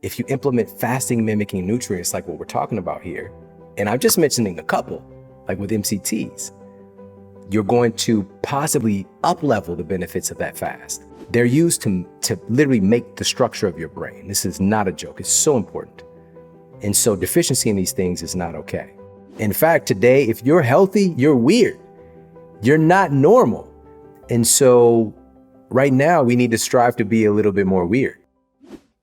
if you implement fasting mimicking nutrients like what we're talking about here, and I'm just mentioning a couple, like with MCTs, you're going to possibly up-level the benefits of that fast. They're used to literally make the structure of your brain. This is not a joke, it's so important. And so deficiency in these things is not okay. In fact, today, if you're healthy, you're weird. You're not normal. And so right now we need to strive to be a little bit more weird.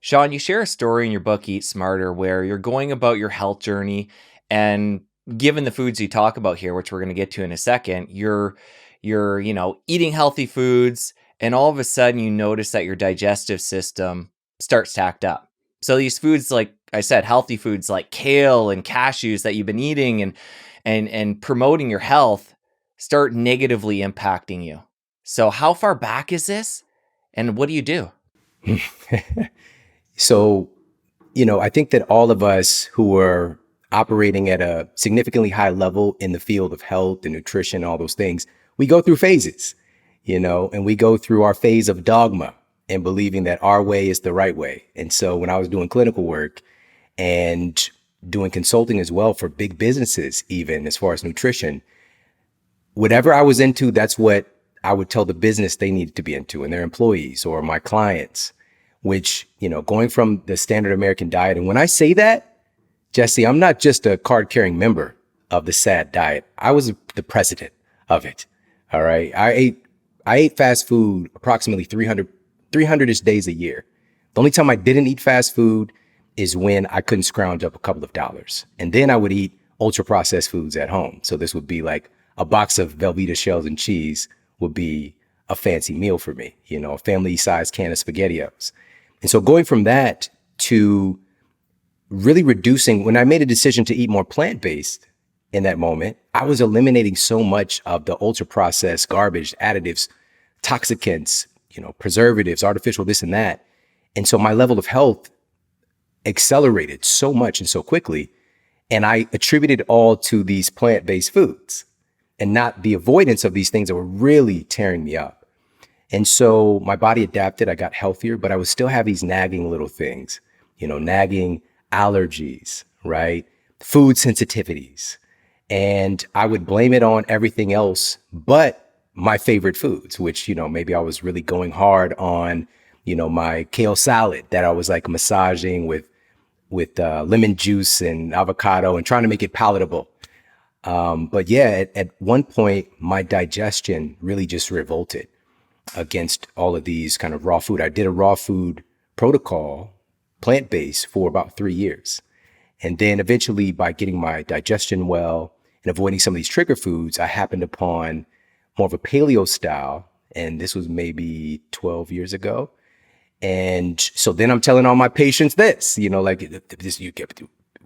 Shawn, you share a story in your book, Eat Smarter, where you're going about your health journey, and given the foods you talk about here, which we're going to get to in a second, you're eating healthy foods, and all of a sudden you notice that your digestive system starts to act up. So these foods, like I said, healthy foods like kale and cashews that you've been eating and promoting your health start negatively impacting you. So how far back is this, and what do you do? So, I think that all of us who are operating at a significantly high level in the field of health and nutrition, all those things, we go through phases, and we go through our phase of dogma and believing that our way is the right way. And so when I was doing clinical work and doing consulting as well for big businesses, even as far as nutrition, whatever I was into, that's what I would tell the business they needed to be into and their employees or my clients, which, going from the standard American diet. And when I say that, Jesse, I'm not just a card-carrying member of the SAD diet. I was the president of it. All right. I ate fast food approximately 300-ish days a year. The only time I didn't eat fast food is when I couldn't scrounge up a couple of dollars. And then I would eat ultra-processed foods at home. So this would be like a box of Velveeta shells and cheese would be a fancy meal for me, a family-sized can of SpaghettiOs. And so going from that to really reducing, when I made a decision to eat more plant-based in that moment, I was eliminating so much of the ultra-processed garbage, additives, toxicants, preservatives, artificial this and that. And so my level of health accelerated so much and so quickly. And I attributed all to these plant-based foods and not the avoidance of these things that were really tearing me up. And so my body adapted, I got healthier, but I would still have these nagging little things, nagging allergies, right? Food sensitivities. And I would blame it on everything else but my favorite foods, which, maybe I was really going hard on, my kale salad that I was like massaging with lemon juice and avocado and trying to make it palatable. But yeah, at one point, my digestion really just revolted against all of these kind of raw food. I did a raw food protocol, plant-based, for about 3 years. And then eventually, by getting my digestion well and avoiding some of these trigger foods, I happened upon more of a paleo style. And this was maybe 12 years ago. And so then I'm telling all my patients this, we're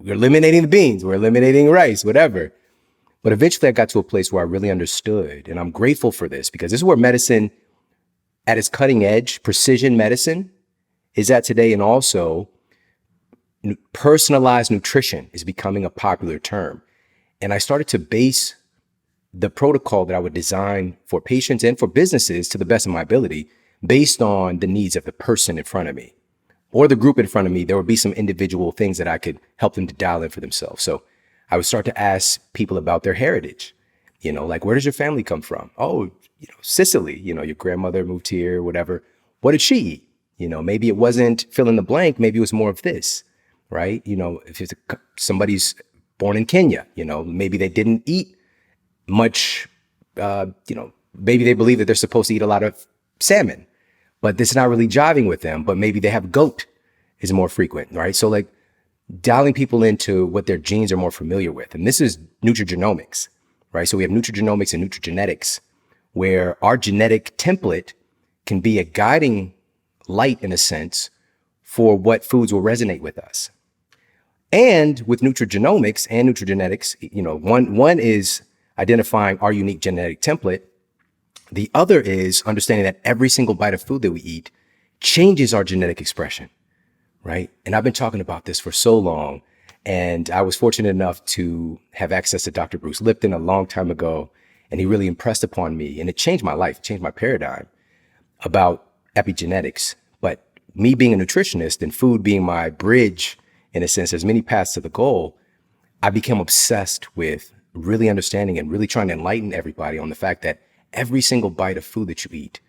eliminating the beans, we're eliminating rice, whatever. But eventually I got to a place where I really understood, and I'm grateful for this, because this is where medicine at its cutting edge, precision medicine, is at today. And also personalized nutrition is becoming a popular term. And I started to base the protocol that I would design for patients and for businesses to the best of my ability based on the needs of the person in front of me or the group in front of me. There would be some individual things that I could help them to dial in for themselves. So I would start to ask people about their heritage, like, where does your family come from? Oh, Sicily, your grandmother moved here, whatever. What did she eat? Maybe it wasn't fill in the blank. Maybe it was more of this, right? If it's somebody's born in Kenya, maybe they didn't eat much, maybe they believe that they're supposed to eat a lot of salmon, but this is not really jiving with them. But maybe they have goat is more frequent, right? So like dialing people into what their genes are more familiar with. And this is nutrigenomics, right? So we have nutrigenomics and nutrigenetics, where our genetic template can be a guiding light, in a sense, for what foods will resonate with us. And with nutrigenomics and nutrigenetics, one is identifying our unique genetic template. The other is understanding that every single bite of food that we eat changes our genetic expression, right? And I've been talking about this for so long. And I was fortunate enough to have access to Dr. Bruce Lipton a long time ago. And he really impressed upon me, and it changed my life, changed my paradigm about epigenetics. But me being a nutritionist and food being my bridge, in a sense, there's many paths to the goal. I became obsessed with really understanding and really trying to enlighten everybody on the fact that every single bite of food that you eat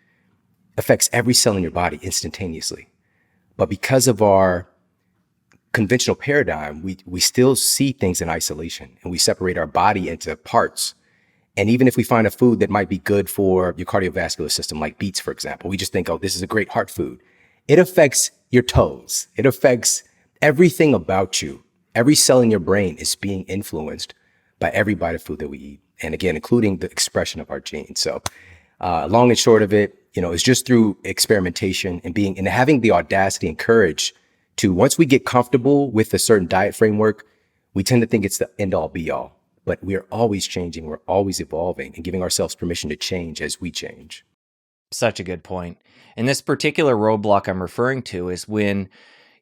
affects every cell in your body instantaneously. But because of our conventional paradigm, we still see things in isolation, and we separate our body into parts. And even if we find a food that might be good for your cardiovascular system, like beets, for example, we just think, oh, this is a great heart food. It affects your toes. It affects everything about you. Every cell in your brain is being influenced by every bite of food that we eat. And again, including the expression of our genes. So long and short of it, it's just through experimentation and having the audacity and courage to, once we get comfortable with a certain diet framework, we tend to think it's the end all be all. But we're always changing, we're always evolving, and giving ourselves permission to change as we change. Such a good point. And this particular roadblock I'm referring to is when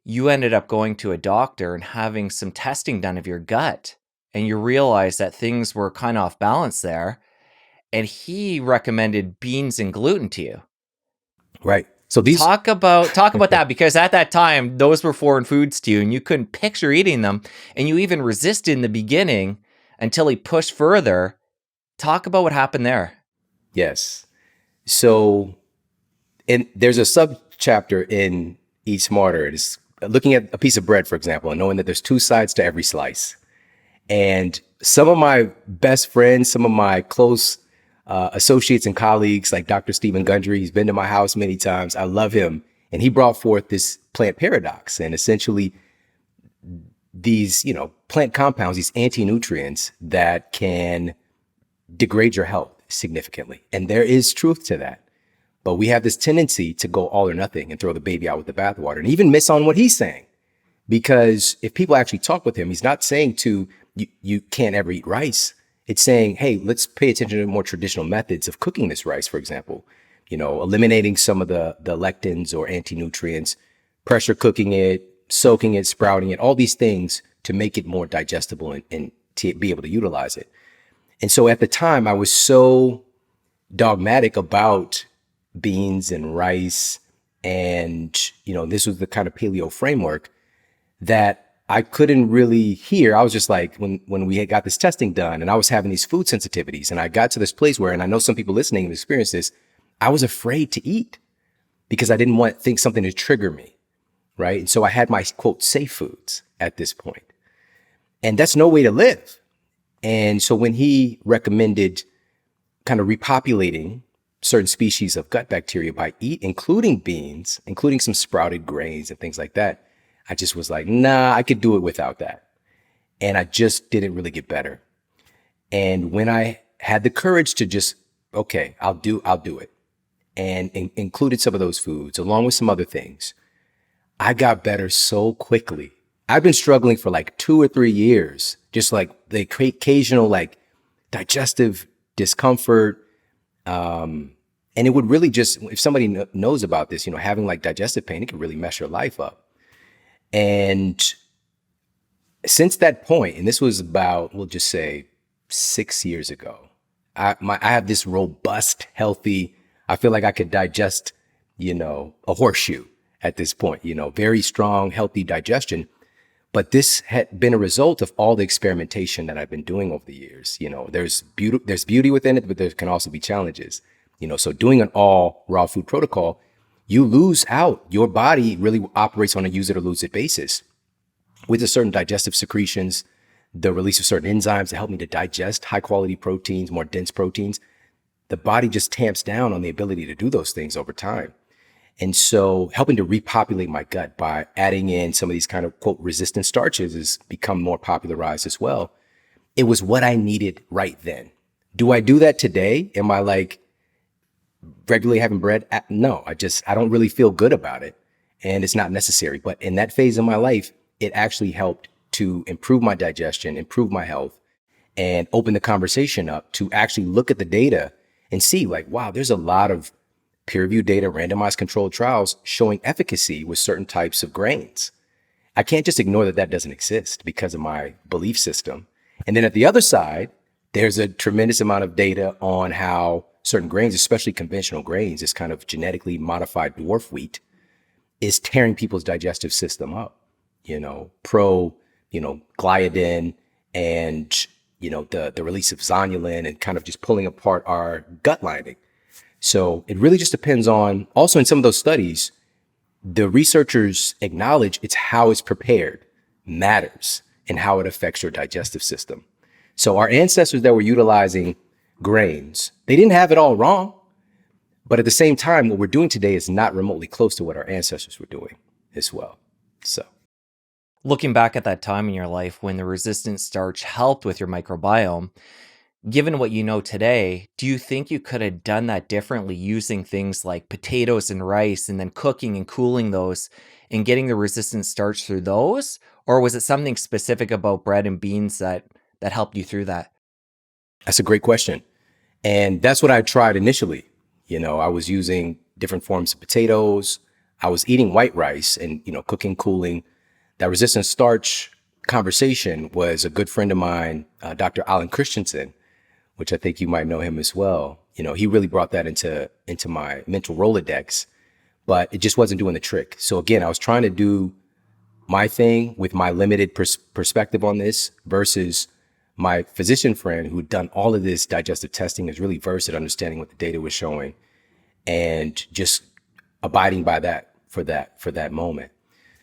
you ended up going to a doctor and having some testing done of your gut, and you realized that things were kind of off balance there, and he recommended beans and gluten to you. Right. So talk about that, because at that time, those were foreign foods to you, and you couldn't picture eating them, and you even resisted in the beginning until he pushed further. Talk about what happened there. Yes. So, and there's a sub chapter in Eat Smarter. It's looking at a piece of bread, for example, and knowing that there's two sides to every slice. And some of my best friends, some of my close associates and colleagues, like Dr. Stephen Gundry, he's been to my house many times. I love him. And he brought forth this plant paradox. And essentially, these, plant compounds, these anti-nutrients that can degrade your health significantly. And there is truth to that. But we have this tendency to go all or nothing and throw the baby out with the bathwater and even miss on what he's saying. Because if people actually talk with him, he's not saying you can't ever eat rice. It's saying, hey, let's pay attention to more traditional methods of cooking this rice, for example, eliminating some of the lectins or anti-nutrients, pressure cooking it, soaking it, sprouting it, all these things to make it more digestible and to be able to utilize it. And so at the time, I was so dogmatic about beans and rice, and, this was the kind of paleo framework that I couldn't really hear. I was just like, when we had got this testing done and I was having these food sensitivities, and I got to this place where, and I know some people listening have experienced this, I was afraid to eat because I didn't think something to trigger me. Right. And so I had my quote safe foods at this point, and that's no way to live. And so when he recommended kind of repopulating certain species of gut bacteria by including beans, including some sprouted grains and things like that, I just was like, nah, I could do it without that. And I just didn't really get better. And when I had the courage to just, okay, I'll do it, and included some of those foods along with some other things, I got better so quickly. I've been struggling for like 2 or 3 years, just like the occasional like digestive discomfort. And it would really just, if somebody knows about this, having like digestive pain, it can really mess your life up. And since that point, and this was about, we'll just say 6 years ago, I have this robust, healthy, I feel like I could digest, a horseshoe at this point, very strong, healthy digestion. But this had been a result of all the experimentation that I've been doing over the years. There's beauty within it, but there can also be challenges. So doing an all raw food protocol, you lose out. Your body really operates on a use it or lose it basis with a certain digestive secretions, the release of certain enzymes to help me to digest high quality proteins, more dense proteins. The body just tamps down on the ability to do those things over time. And so helping to repopulate my gut by adding in some of these kind of quote resistant starches has become more popularized as well. It was what I needed right then. Do I do that today? Am I like regularly having bread? No, I don't really feel good about it, and it's not necessary. But in that phase of my life, it actually helped to improve my digestion, improve my health, and open the conversation up to actually look at the data and see like, wow, there's a lot of peer-reviewed data, randomized controlled trials showing efficacy with certain types of grains. I can't just ignore that doesn't exist because of my belief system. And then at the other side, there's a tremendous amount of data on how certain grains, especially conventional grains, this kind of genetically modified dwarf wheat, is tearing people's digestive system up, pro, gliadin and, the release of zonulin and kind of just pulling apart our gut lining. So it really just depends on, also in some of those studies, the researchers acknowledge it's how it's prepared matters and how it affects your digestive system. So our ancestors that were utilizing grains, they didn't have it all wrong. But at the same time, what we're doing today is not remotely close to what our ancestors were doing as well. So Looking back at that time in your life when the resistant starch helped with your microbiome, given what you know today, do you think you could have done that differently using things like potatoes and rice and then cooking and cooling those and getting the resistant starch through those? Or was it something specific about bread and beans that helped you through that? that's a great question. And that's what I tried initially. I was using different forms of potatoes. I was eating white rice and, cooking, cooling. That resistant starch conversation was a good friend of mine, Dr. Alan Christensen, which I think you might know him as well. He really brought that into my mental Rolodex, but it just wasn't doing the trick. So again, I was trying to do my thing with my limited perspective on this versus my physician friend who'd done all of this digestive testing, is really versed at understanding what the data was showing and just abiding by that for that moment.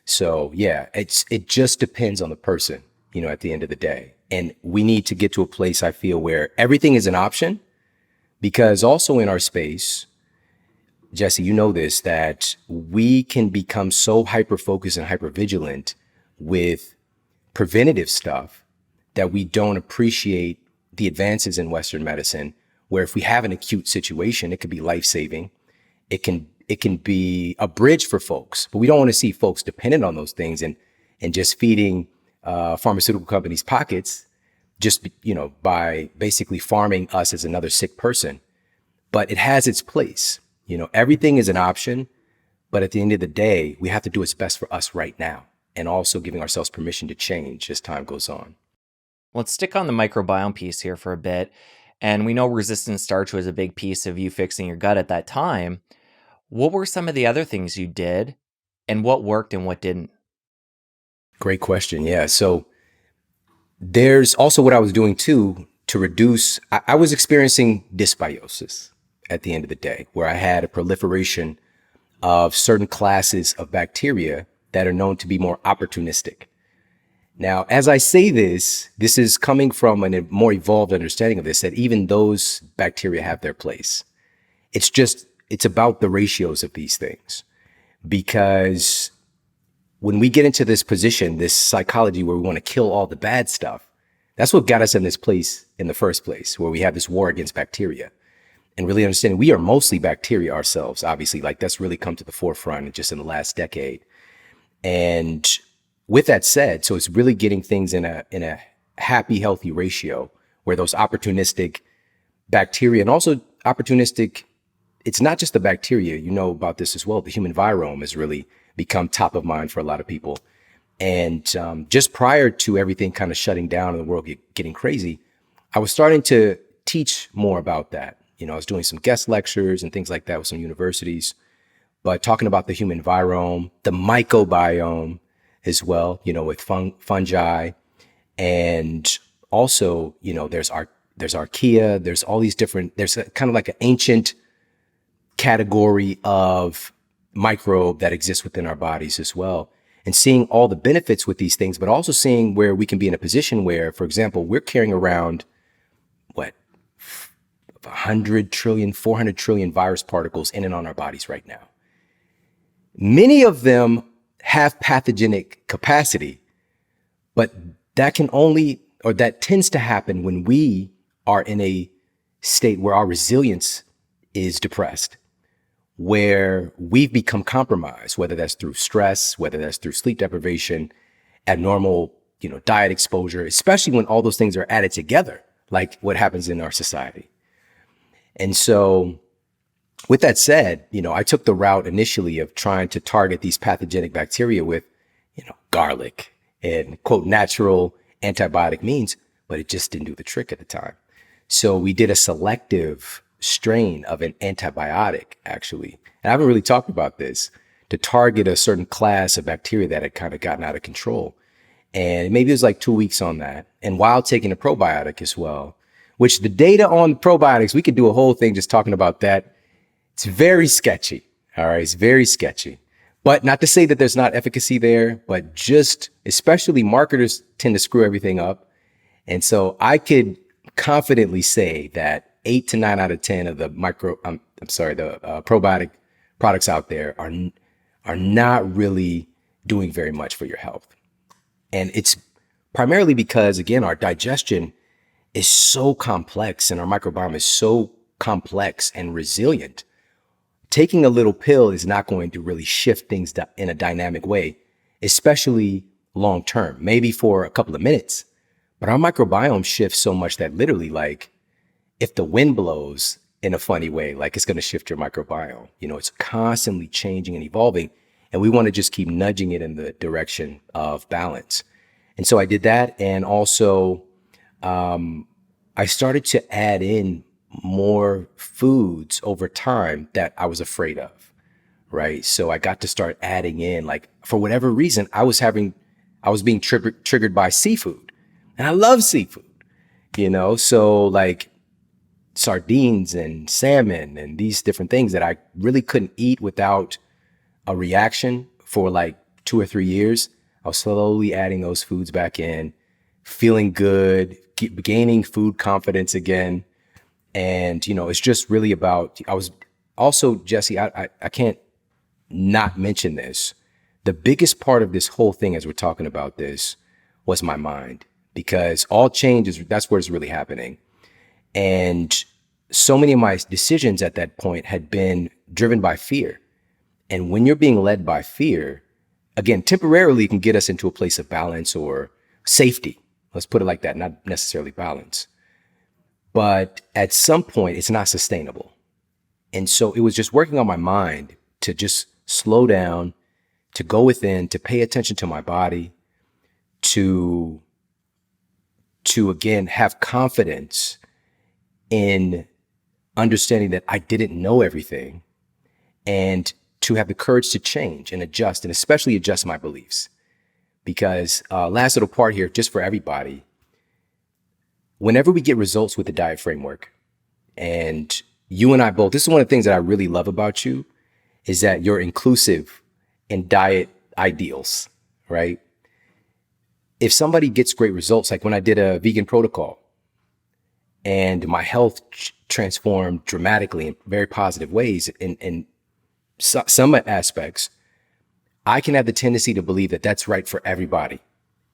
So yeah, it just depends on the person, at the end of the day. And we need to get to a place, I feel, where everything is an option, because also in our space, Jesse, you know this, that we can become so hyper-focused and hyper-vigilant with preventative stuff that we don't appreciate the advances in Western medicine, where if we have an acute situation, it could be life-saving. It can be a bridge for folks, but we don't want to see folks dependent on those things and just feeding pharmaceutical companies' pockets just, by basically farming us as another sick person. But it has its place. Everything is an option, but at the end of the day, we have to do what's best for us right now, and also giving ourselves permission to change as time goes on. Let's stick on the microbiome piece here for a bit. And we know resistant starch was a big piece of you fixing your gut at that time. What were some of the other things you did, and what worked and what didn't? Great question. Yeah. So there's also what I was doing too to reduce, I was experiencing dysbiosis at the end of the day, where I had a proliferation of certain classes of bacteria that are known to be more opportunistic. Now, as I say this is coming from a more evolved understanding of this, that even those bacteria have their place. It's about the ratios of these things. Because when we get into this position, this psychology where we want to kill all the bad stuff, that's what got us in this place in the first place, where we have this war against bacteria. And really understanding we are mostly bacteria ourselves, obviously, like that's really come to the forefront just in the last decade. And with that said, so it's really getting things in a happy, healthy ratio where those opportunistic bacteria and also opportunistic, it's not just the bacteria, about this as well. The human virome has really become top of mind for a lot of people. And just prior to everything kind of shutting down and the world getting crazy, I was starting to teach more about that. I was doing some guest lectures and things like that with some universities, but talking about the human virome, the microbiome as well, with fungi. And also, there's archaea, there's all these different, there's kind of like an ancient category of microbe that exists within our bodies as well. And seeing all the benefits with these things, but also seeing where we can be in a position where, for example, we're carrying around 100 trillion, 400 trillion virus particles in and on our bodies right now. Many of them have pathogenic capacity, but that tends to happen when we are in a state where our resilience is depressed, where we've become compromised, whether that's through stress, whether that's through sleep deprivation, abnormal, diet exposure, especially when all those things are added together, like what happens in our society. And so with that said, I took the route initially of trying to target these pathogenic bacteria with, garlic and quote, natural antibiotic means, but it just didn't do the trick at the time. So we did a selective strain of an antibiotic, actually. And I haven't really talked about this, to target a certain class of bacteria that had kind of gotten out of control. And maybe it was like 2 weeks on that. And while taking a probiotic as well, which the data on probiotics, we could do a whole thing just talking about that. It's very sketchy. All right. It's very sketchy. But not to say that there's not efficacy there, but just especially marketers tend to screw everything up. And so I could confidently say that 8 to 9 out of 10 of the probiotic products out there are not really doing very much for your health. And it's primarily because, again, our digestion is so complex and our microbiome is so complex and resilient. Taking a little pill is not going to really shift things in a dynamic way, especially long term, maybe for a couple of minutes. But our microbiome shifts so much that literally, like, if the wind blows in a funny way, like, it's going to shift your microbiome. You know, it's constantly changing and evolving, and we want to just keep nudging it in the direction of balance. And so I did that. And also, I started to add in more foods over time that I was afraid of, right? So I got to start adding in, like, for whatever reason, I was being triggered by seafood, and I love seafood, you know? So like sardines and salmon and these different things that I really couldn't eat without a reaction for like 2 or 3 years. I was slowly adding those foods back in, feeling good, gaining food confidence again. And, you know, it's just really about, I was also, Jesse, I can't not mention this. The biggest part of this whole thing as we're talking about this was my mind, because all change that's where it's really happening. And so many of my decisions at that point had been driven by fear. And when you're being led by fear, again, temporarily it can get us into a place of balance or safety. Let's put it like that, not necessarily balance. But at some point, it's not sustainable. And so it was just working on my mind to just slow down, to go within, to pay attention to my body, to again, have confidence in understanding that I didn't know everything, and to have the courage to change and adjust, and especially adjust my beliefs. Because last little part here, just for everybody, whenever we get results with the diet framework, and you and I both, this is one of the things that I really love about you, is that you're inclusive in diet ideals, right? If somebody gets great results, like when I did a vegan protocol and my health transformed dramatically in very positive ways in some aspects, I can have the tendency to believe that that's right for everybody.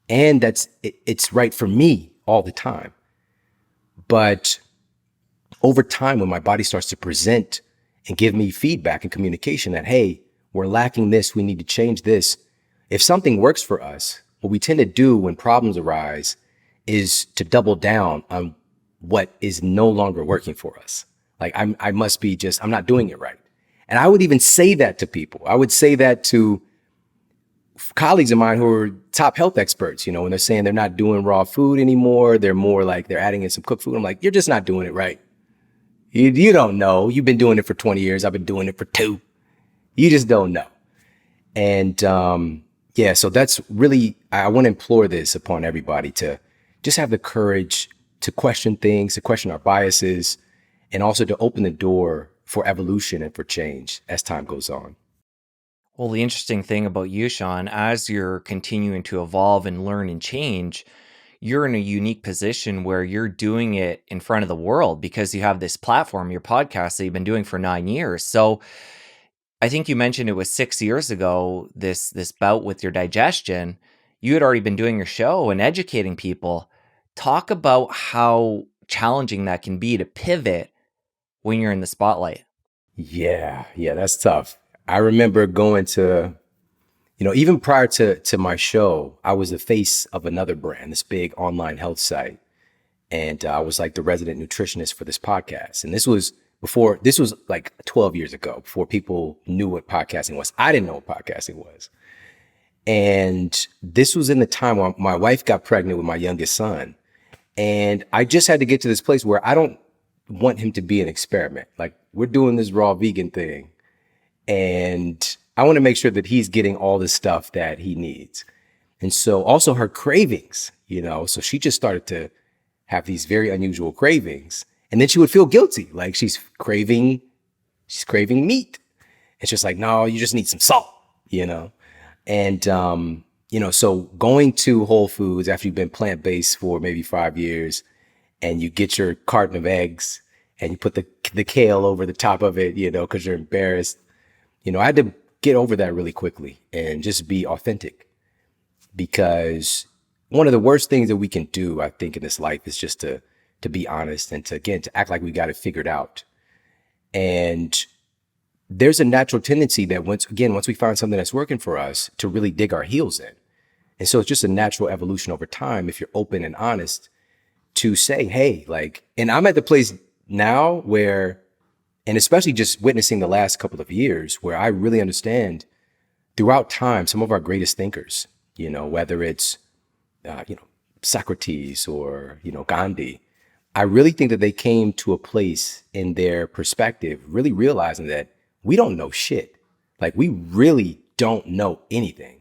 And it's right for me all the time. But over time, when my body starts to present and give me feedback and communication that, hey, we're lacking this, we need to change this. If something works for us, what we tend to do when problems arise is to double down on what is no longer working for us. Like I'm not doing it right. And I would even say that to people. I would say that to colleagues of mine who are top health experts, you know, when they're saying they're not doing raw food anymore, they're more like they're adding in some cooked food. I'm like, you're just not doing it right. You don't know. You've been doing it for 20 years. I've been doing it for 2. You just don't know. And yeah, so that's really, I want to implore this upon everybody to just have the courage to question things, to question our biases, and also to open the door for evolution and for change as time goes on. Well, the interesting thing about you, Shawn, as you're continuing to evolve and learn and change, you're in a unique position where you're doing it in front of the world because you have this platform, your podcast that you've been doing for 9 years. So I think you mentioned it was 6 years ago, this bout with your digestion. You had already been doing your show and educating people. Talk about how challenging that can be to pivot when you're in the spotlight. Yeah, that's tough. I remember going to, you know, even prior to my show, I was the face of another brand, this big online health site. And I was like the resident nutritionist for this podcast. And this was like 12 years ago, before people knew what podcasting was. I didn't know what podcasting was. And this was in the time when my wife got pregnant with my youngest son. And I just had to get to this place where I don't want him to be an experiment. Like, we're doing this raw vegan thing. And I want to make sure that he's getting all the stuff that he needs. And so also her cravings, so she just started to have these very unusual cravings. And then she would feel guilty. Like she's craving meat. It's just like, no, you just need some salt. And, so going to Whole Foods after you've been plant-based for maybe 5 years and you get your carton of eggs and you put the kale over the top of it, because you're embarrassed. I had to get over that really quickly and just be authentic, because one of the worst things that we can do, I think, in this life is just to be honest and to act like we got it figured out. And there's a natural tendency that once we find something that's working for us, to really dig our heels in. And so it's just a natural evolution over time, if you're open and honest, to say, hey, and I'm at the place now where, and especially just witnessing the last couple of years, where I really understand throughout time, some of our greatest thinkers, whether it's, Socrates or, Gandhi, I really think that they came to a place in their perspective, really realizing that we don't know shit. Like, we really don't know anything.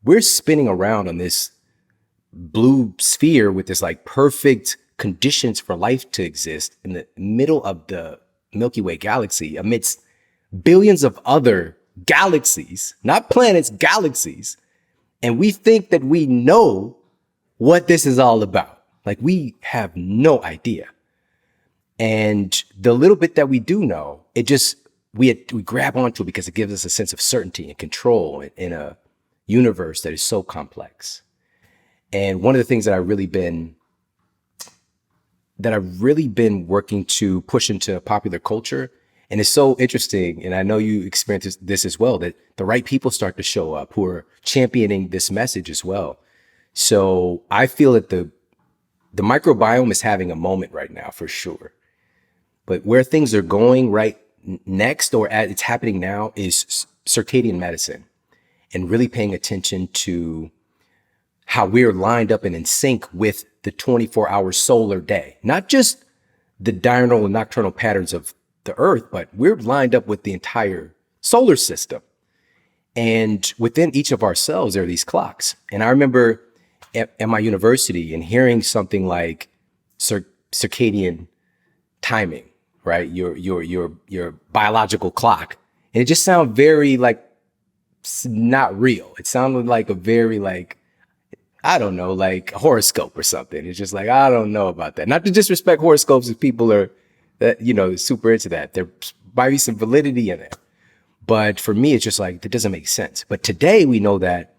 We're spinning around on this blue sphere with this perfect conditions for life to exist in the middle of the Milky Way galaxy, amidst billions of other galaxies, not planets, galaxies. And we think that we know what this is all about. We have no idea. And the little bit that we do know, we grab onto it because it gives us a sense of certainty and control in a universe that is so complex. And one of the things that I've really been working to push into popular culture, and it's so interesting, and I know you experience this as well, that the right people start to show up who are championing this message as well. So I feel that the microbiome is having a moment right now, for sure. But where things are going right next, or it's happening now, is circadian medicine, and really paying attention to how we're lined up and in sync with the 24-hour solar day. Not just the diurnal and nocturnal patterns of the earth, but we're lined up with the entire solar system. And within each of our cells, there are these clocks. And I remember at my university and hearing something like circadian timing, right? Your biological clock. And it just sounded very not real. It sounded like a very I don't know, like horoscope or something. It's just I don't know about that. Not to disrespect horoscopes if people are super into that. There might be some validity in it. But for me, it's just that doesn't make sense. But today we know that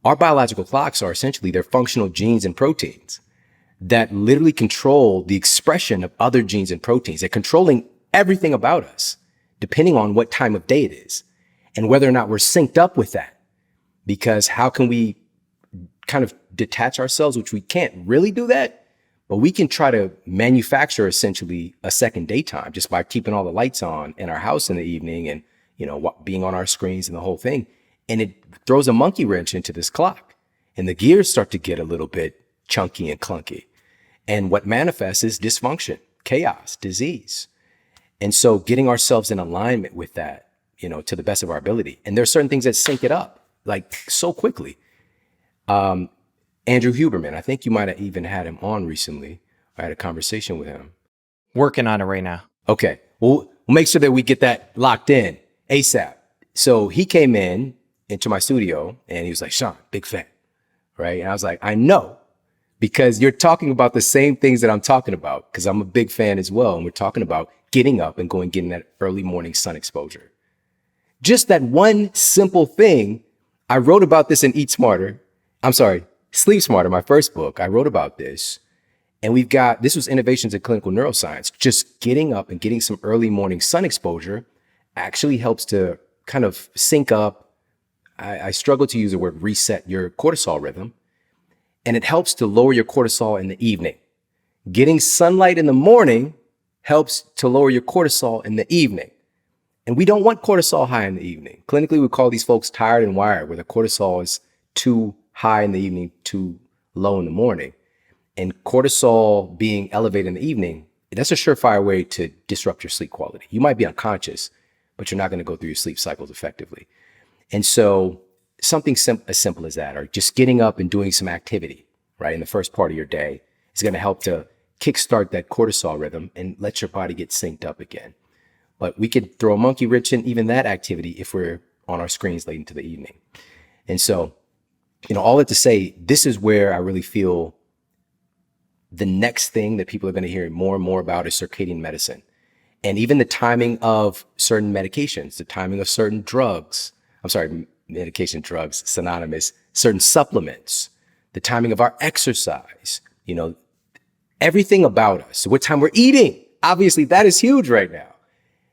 our biological clocks are essentially, they're functional genes and proteins that literally control the expression of other genes and proteins. They're controlling everything about us, depending on what time of day it is and whether or not we're synced up with that. Because how can we kind of detach ourselves, which we can't really do that, but we can try to manufacture essentially a second daytime just by keeping all the lights on in our house in the evening and, being on our screens and the whole thing. And it throws a monkey wrench into this clock, and the gears start to get a little bit chunky and clunky. And what manifests is dysfunction, chaos, disease. And so getting ourselves in alignment with that, to the best of our ability. And there's certain things that sync it up so quickly. Andrew Huberman, I think you might have even had him on recently. I had a conversation with him. Working on it right now. Okay. Well, we'll make sure that we get that locked in ASAP. So he came into my studio and he was like, Shawn, big fan. Right. And I was like, I know, because you're talking about the same things that I'm talking about, because I'm a big fan as well. And we're talking about getting up and getting that early morning sun exposure. Just that one simple thing. I wrote about this in Sleep Smarter, my first book. I wrote about this, and this was Innovations in Clinical Neuroscience. Just getting up and getting some early morning sun exposure actually helps to kind of sync up. I struggle to use the word reset your cortisol rhythm, and it helps to lower your cortisol in the evening. Getting sunlight in the morning helps to lower your cortisol in the evening. And we don't want cortisol high in the evening. Clinically, we call these folks tired and wired, where the cortisol is too high in the evening, too low in the morning. And cortisol being elevated in the evening, that's a surefire way to disrupt your sleep quality. You might be unconscious, but you're not going to go through your sleep cycles effectively. And so something as simple as that, or just getting up and doing some activity, right, in the first part of your day is going to help to kickstart that cortisol rhythm and let your body get synced up again. But we could throw a monkey wrench in even that activity if we're on our screens late into the evening. And so, all that to say, this is where I really feel the next thing that people are going to hear more and more about is circadian medicine. And even the timing of certain medications, the timing of certain drugs, medication, drugs, synonymous, certain supplements, the timing of our exercise, everything about us, what time we're eating. Obviously, that is huge right now.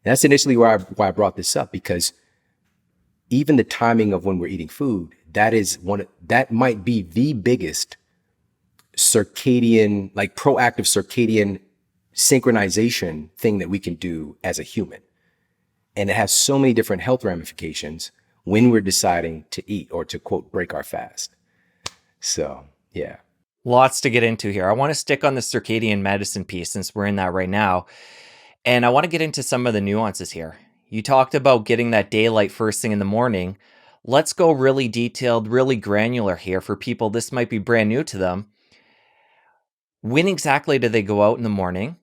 And that's initially why I brought this up, because even the timing of when we're eating food, that might be the biggest circadian, like proactive circadian synchronization thing that we can do as a human. And it has so many different health ramifications when we're deciding to eat or to, quote, break our fast. So, yeah. Lots to get into here. I want to stick on the circadian medicine piece since we're in that right now. And I want to get into some of the nuances here. You talked about getting that daylight first thing in the morning. Let's go really detailed, really granular here for people. This might be brand new to them. When exactly do they go out in the morning?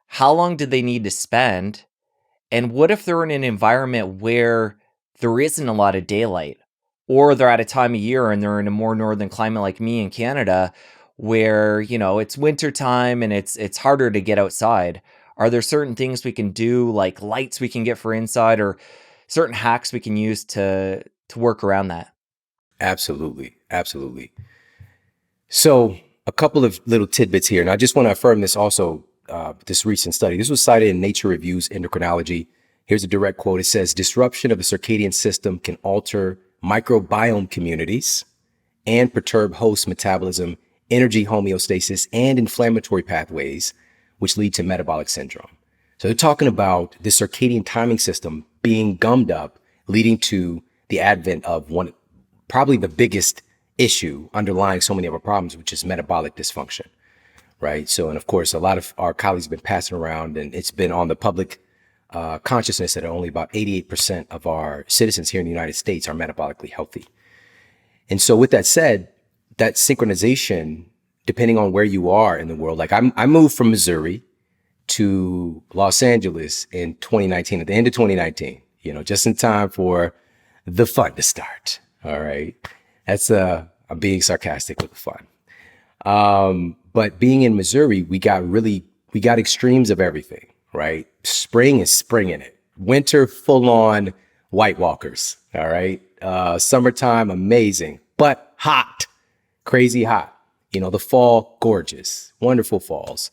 How long do they need to spend? And what if they're in an environment where there isn't a lot of daylight? Or they're at a time of year and they're in a more northern climate like me in Canada, where, it's winter time and it's harder to get outside. Are there certain things we can do, like lights we can get for inside, or certain hacks we can use to work around that? Absolutely. Absolutely. So a couple of little tidbits here. And I just want to affirm this also, this recent study. This was cited in Nature Reviews Endocrinology. Here's a direct quote. It says, disruption of the circadian system can alter microbiome communities and perturb host metabolism, energy homeostasis, and inflammatory pathways, which lead to metabolic syndrome. So they're talking about the circadian timing system being gummed up, leading to the advent of probably the biggest issue underlying so many of our problems, which is metabolic dysfunction, right? So, and of course, a lot of our colleagues have been passing around, and it's been on the public consciousness that only about 88% of our citizens here in the United States are metabolically healthy. And so with that said, that synchronization, depending on where you are in the world, like I moved from Missouri to Los Angeles in 2019, at the end of 2019, just in time for the fun to start. All right. That's I'm being sarcastic with the fun. But being in Missouri, we got extremes of everything, right? Spring is spring in it. Winter, full on White Walkers. All right. Summertime, amazing, but hot, crazy hot. The fall, gorgeous, wonderful falls.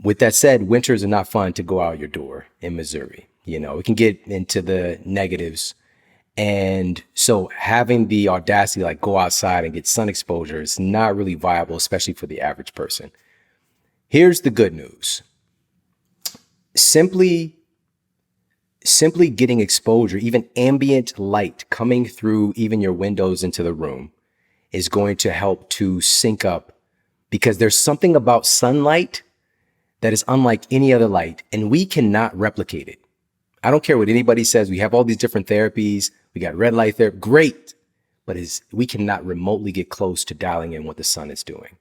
With that said, winters are not fun to go out your door in Missouri. It can get into the negatives. And so having the audacity, like go outside and get sun exposure, is not really viable, especially for the average person. Here's the good news. Simply getting exposure, even ambient light coming through even your windows into the room, is going to help to sync up, because there's something about sunlight that is unlike any other light, and we cannot replicate it. I don't care what anybody says. We have all these different therapies. We got red light therapy. Great. But we cannot remotely get close to dialing in what the sun is doing.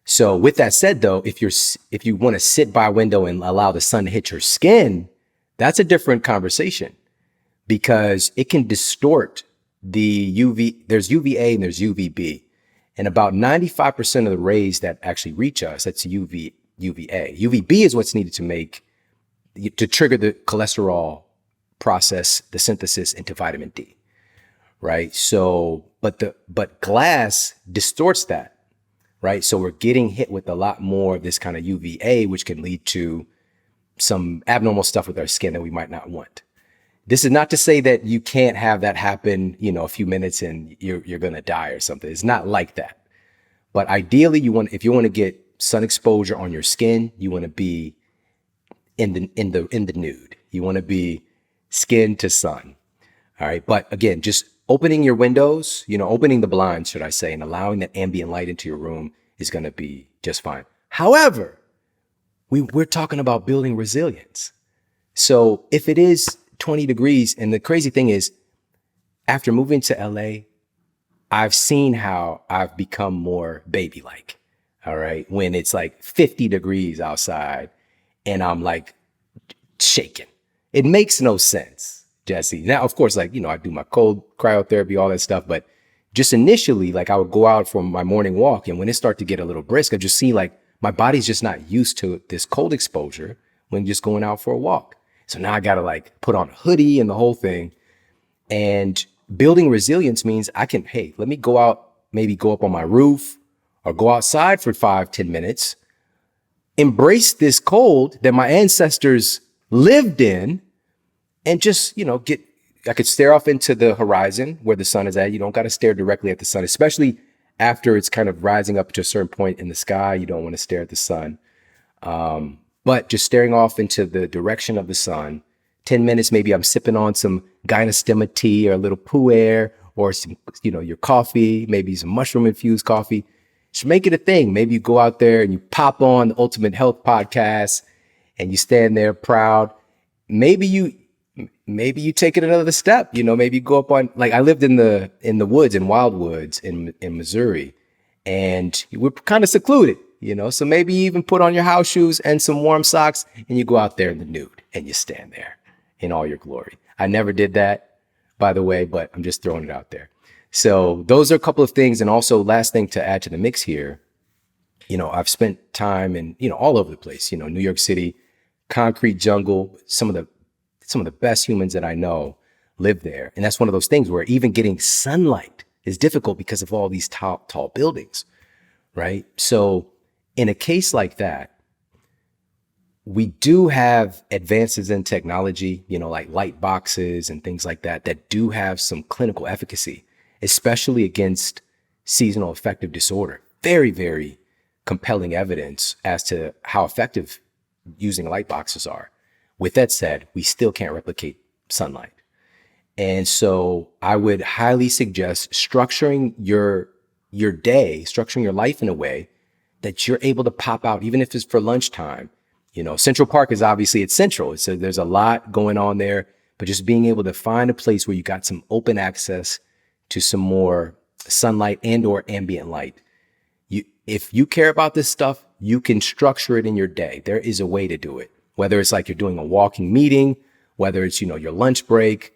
So with that said, though, if you want to sit by a window and allow the sun to hit your skin, that's a different conversation, because it can distort the UV. There's UVA and there's UVB. And about 95% of the rays that actually reach us, that's UVA. UVB is what's needed to trigger the cholesterol process, the synthesis into vitamin D, right? So, but glass distorts that, right? So we're getting hit with a lot more of this kind of UVA, which can lead to some abnormal stuff with our skin that we might not want. This is not to say that you can't have that happen, a few minutes and you're going to die or something. It's not like that. But ideally, if you want to get sun exposure on your skin, you want to be in the nude. You want to be skin to sun. All right. But again, just opening your windows, opening the blinds, should I say, and allowing that ambient light into your room is going to be just fine. However, we're talking about building resilience. So if it is 20 degrees, and the crazy thing is, after moving to LA, I've seen how I've become more baby-like. All right. When it's like 50 degrees outside and I'm like shaking. It makes no sense, Jesse. Now, of course, like, I do my cold cryotherapy, all that stuff. But just initially, like I would go out for my morning walk. And when it started to get a little brisk, I just see like my body's just not used to this cold exposure when just going out for a walk. So now I got to like put on a hoodie and the whole thing. And building resilience means I can, hey, let me go out, maybe go up on my roof or go outside for 5-10 minutes, embrace this cold that my ancestors lived in, and just, I could stare off into the horizon where the sun is at. You don't got to stare directly at the sun, especially after it's kind of rising up to a certain point in the sky. You don't want to stare at the sun. But just staring off into the direction of the sun, 10 minutes, maybe I'm sipping on some gynostemma tea or a little pu'er or some, your coffee, maybe some mushroom infused coffee. Just make it a thing. Maybe you go out there and you pop on the Ultimate Health podcast and you stand there proud. Maybe you take it another step. Maybe you go up on, like I lived in the woods, in wildwoods in Missouri, and we're kind of secluded, so maybe you even put on your house shoes and some warm socks and you go out there in the nude and you stand there in all your glory. I never did that, by the way, but I'm just throwing it out there. So those are a couple of things. And also last thing to add to the mix here, I've spent time in, all over the place, New York City, concrete jungle. Some of the best humans that I know live there. And that's one of those things where even getting sunlight is difficult because of all these tall buildings, right? So in a case like that, we do have advances in technology, like light boxes and things like that do have some clinical efficacy, especially against seasonal affective disorder. Very, very compelling evidence as to how effective using light boxes are. With that said, we still can't replicate sunlight. And so I would highly suggest structuring your day, structuring your life in a way that you're able to pop out, even if it's for lunchtime. Central Park is obviously, it's central. So there's a lot going on there, but just being able to find a place where you got some open access to some more sunlight and or ambient light. If you care about this stuff, you can structure it in your day. There is a way to do it, whether it's like you're doing a walking meeting, whether it's, your lunch break,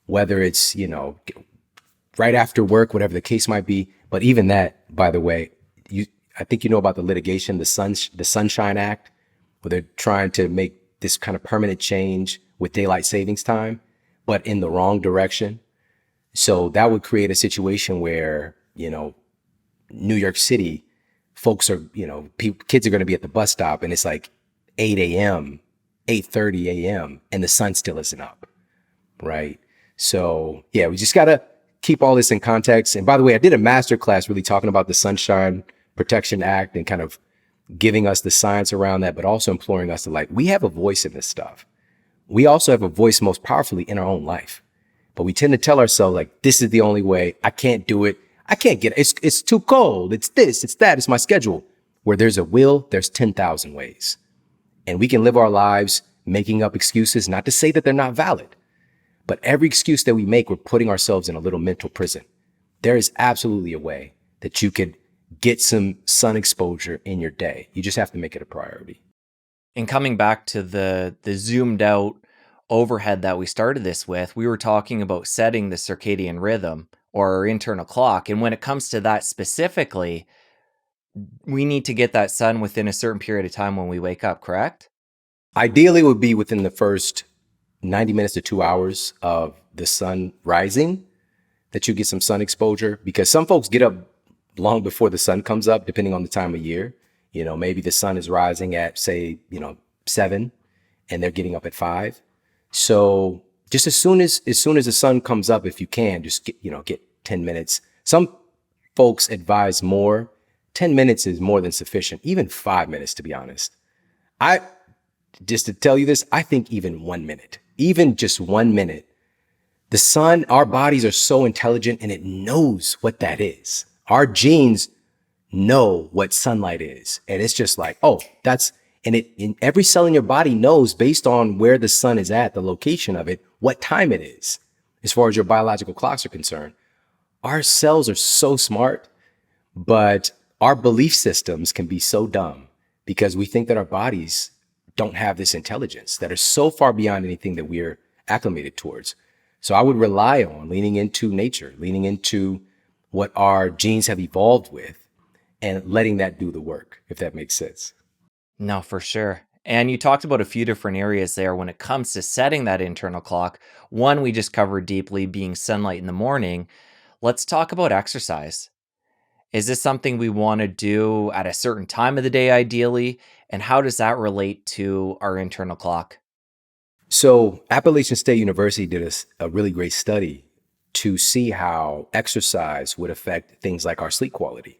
whether it's, right after work, whatever the case might be. But even that, by the way, I think you know about the litigation, the Sunshine Act, where they're trying to make this kind of permanent change with daylight savings time, but in the wrong direction. So that would create a situation where, New York City folks are, kids are going to be at the bus stop and it's like 8 a.m., 8:30 a.m. and the sun still isn't up, right? So yeah, we just got to keep all this in context. And by the way, I did a masterclass really talking about the Sunshine Protection Act and kind of giving us the science around that, but also imploring us to we have a voice in this stuff. We also have a voice most powerfully in our own life, but we tend to tell ourselves this is the only way. I can't do it. I can't get it. It's too cold. It's this, it's that. It's my schedule. Where there's a will, there's 10,000 ways. And we can live our lives making up excuses, not to say that they're not valid, but every excuse that we make, we're putting ourselves in a little mental prison. There is absolutely a way that you could get some sun exposure in your day. You just have to make it a priority. And coming back to the zoomed out overhead that we started this with, we were talking about setting the circadian rhythm or our internal clock. And when it comes to that specifically, we need to get that sun within a certain period of time when we wake up, correct? Ideally, it would be within the first 90 minutes to 2 hours of the sun rising that you get some sun exposure, because some folks get up long before the sun comes up, depending on the time of year. Maybe the sun is rising at, say, 7 and they're getting up at 5. So just as soon as the sun comes up, if you can, just get 10 minutes. Some folks advise more. 10 minutes is more than sufficient, even 5 minutes, to be honest. Just to tell you this, I think even 1 minute, even just 1 minute, the sun, our bodies are so intelligent and it knows what that is. Our genes know what sunlight is. And it's just and every cell in your body knows based on where the sun is at, the location of it, what time it is. as far as your biological clocks are concerned. Our cells are so smart, but our belief systems can be so dumb because we think that our bodies don't have this intelligence that are so far beyond anything that we're acclimated towards. So I would rely on leaning into nature, leaning into what our genes have evolved with, and letting that do the work, if that makes sense. No, for sure. And you talked about a few different areas there when it comes to setting that internal clock. One we just covered deeply being sunlight in the morning. Let's talk about exercise. Is this something we want to do at a certain time of the day, ideally? And how does that relate to our internal clock? So Appalachian State University did a really great study to see how exercise would affect things like our sleep quality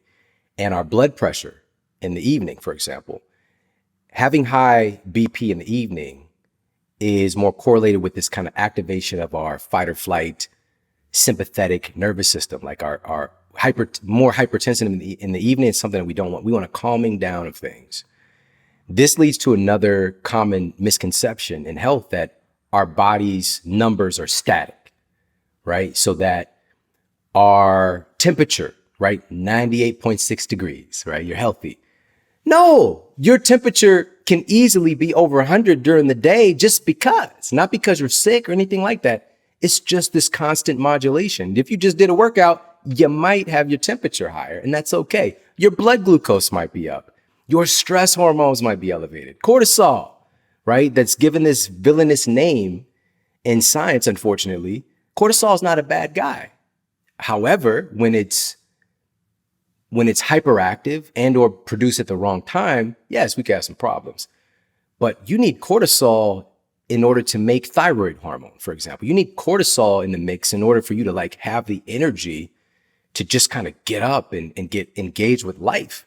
and our blood pressure in the evening, for example. Having high BP in the evening is more correlated with this kind of activation of our fight or flight sympathetic nervous system, like our more hypertension in the evening is something that we don't want. We want a calming down of things. This leads to another common misconception in health that our body's numbers are static, right? So that our temperature, right, 98.6 degrees, right? You're healthy. No, your temperature can easily be over 100 during the day just because, not because you're sick or anything like that. It's just this constant modulation. If you just did a workout, you might have your temperature higher, and that's okay. Your blood glucose might be up. Your stress hormones might be elevated. Cortisol, right? That's given this villainous name in science, unfortunately. Cortisol is not a bad guy. However, when it's hyperactive and or produced at the wrong time, yes, we can have some problems. But you need cortisol in order to make thyroid hormone, for example. You need cortisol in the mix in order for you to like have the energy to just kind of get up and get engaged with life.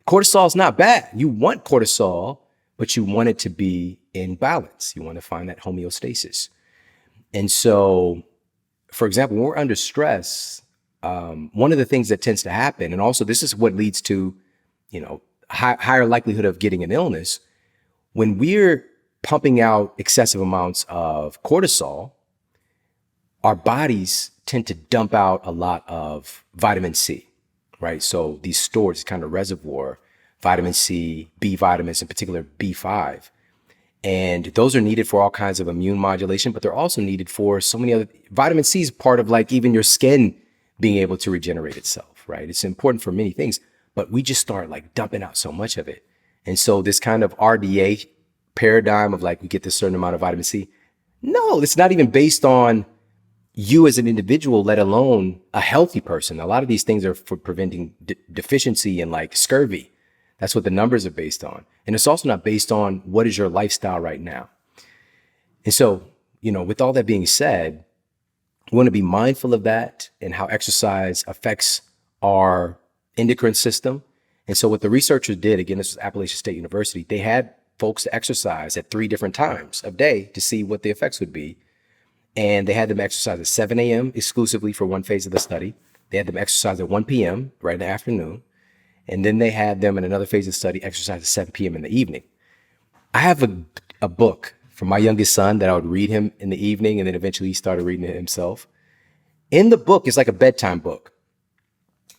Cortisol is not bad. You want cortisol, but you want it to be in balance. You want to find that homeostasis. And so, for example, when we're under stress, one of the things that tends to happen, and also this is what leads to, higher likelihood of getting an illness, when we're pumping out excessive amounts of cortisol, our bodies tend to dump out a lot of vitamin C, right? So these stores, kind of reservoir, vitamin C, B vitamins, in particular B5. And those are needed for all kinds of immune modulation, but they're also needed for so many other, vitamin C is part of like even your skin being able to regenerate itself, right? It's important for many things, but we just start like dumping out so much of it. And so this kind of RDA paradigm of like, we get this certain amount of vitamin C. No, it's not even based on you as an individual, let alone a healthy person. A lot of these things are for preventing deficiency and like scurvy. That's what the numbers are based on. And it's also not based on what is your lifestyle right now. And so, with all that being said, we want to be mindful of that and how exercise affects our endocrine system. And so what the researchers did, again, this was Appalachian State University, they had folks to exercise at 3 different times of day to see what the effects would be. And they had them exercise at 7 a.m. exclusively for one phase of the study. They had them exercise at 1 p.m. right in the afternoon. And then they had them in another phase of the study exercise at 7 p.m. in the evening. I have a book for my youngest son that I would read him in the evening, and then eventually he started reading it himself. In the book, it's like a bedtime book.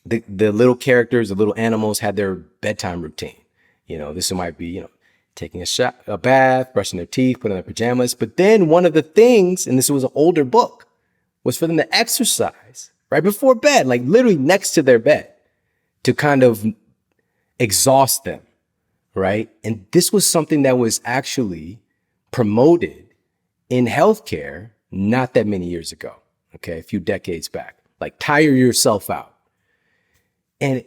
The little characters, the little animals had their bedtime routine. This might be, taking a bath, brushing their teeth, putting on their pajamas. But then one of the things, and this was an older book, was for them to exercise right before bed, like literally next to their bed, to kind of exhaust them, right? And this was something that was actually promoted in healthcare not that many years ago, okay, a few decades back. Like, tire yourself out. And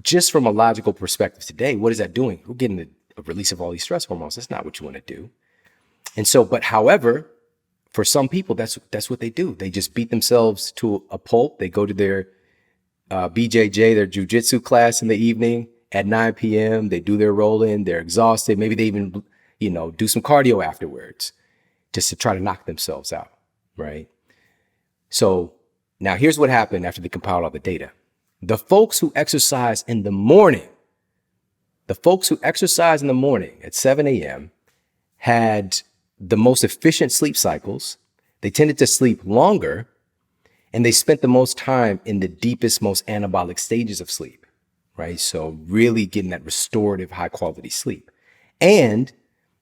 just from a logical perspective today, what is that doing? We're getting a release of all these stress hormones. That's not what you want to do. And so, but however, for some people, that's what they do. They just beat themselves to a pulp. They go to their BJJ, their jujitsu class in the evening at 9 p.m. They do their roll-in. They're exhausted. Maybe they even, do some cardio afterwards just to try to knock themselves out, right? So now here's what happened after they compiled all the data. The folks who exercise in the morning, at 7 a.m. had the most efficient sleep cycles. They tended to sleep longer, and they spent the most time in the deepest, most anabolic stages of sleep, right? So really getting that restorative, high quality sleep. And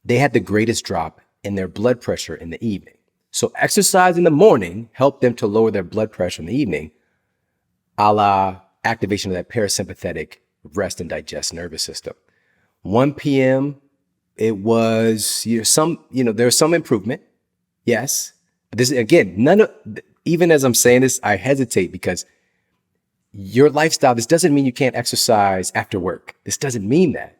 they had the greatest drop in their blood pressure in the evening. So exercise in the morning helped them to lower their blood pressure in the evening, a la activation of that parasympathetic rest and digest nervous system. 1 p.m., it was there's some improvement. Yes. But this, again, even as I'm saying this, I hesitate because your lifestyle, this doesn't mean you can't exercise after work. This doesn't mean that.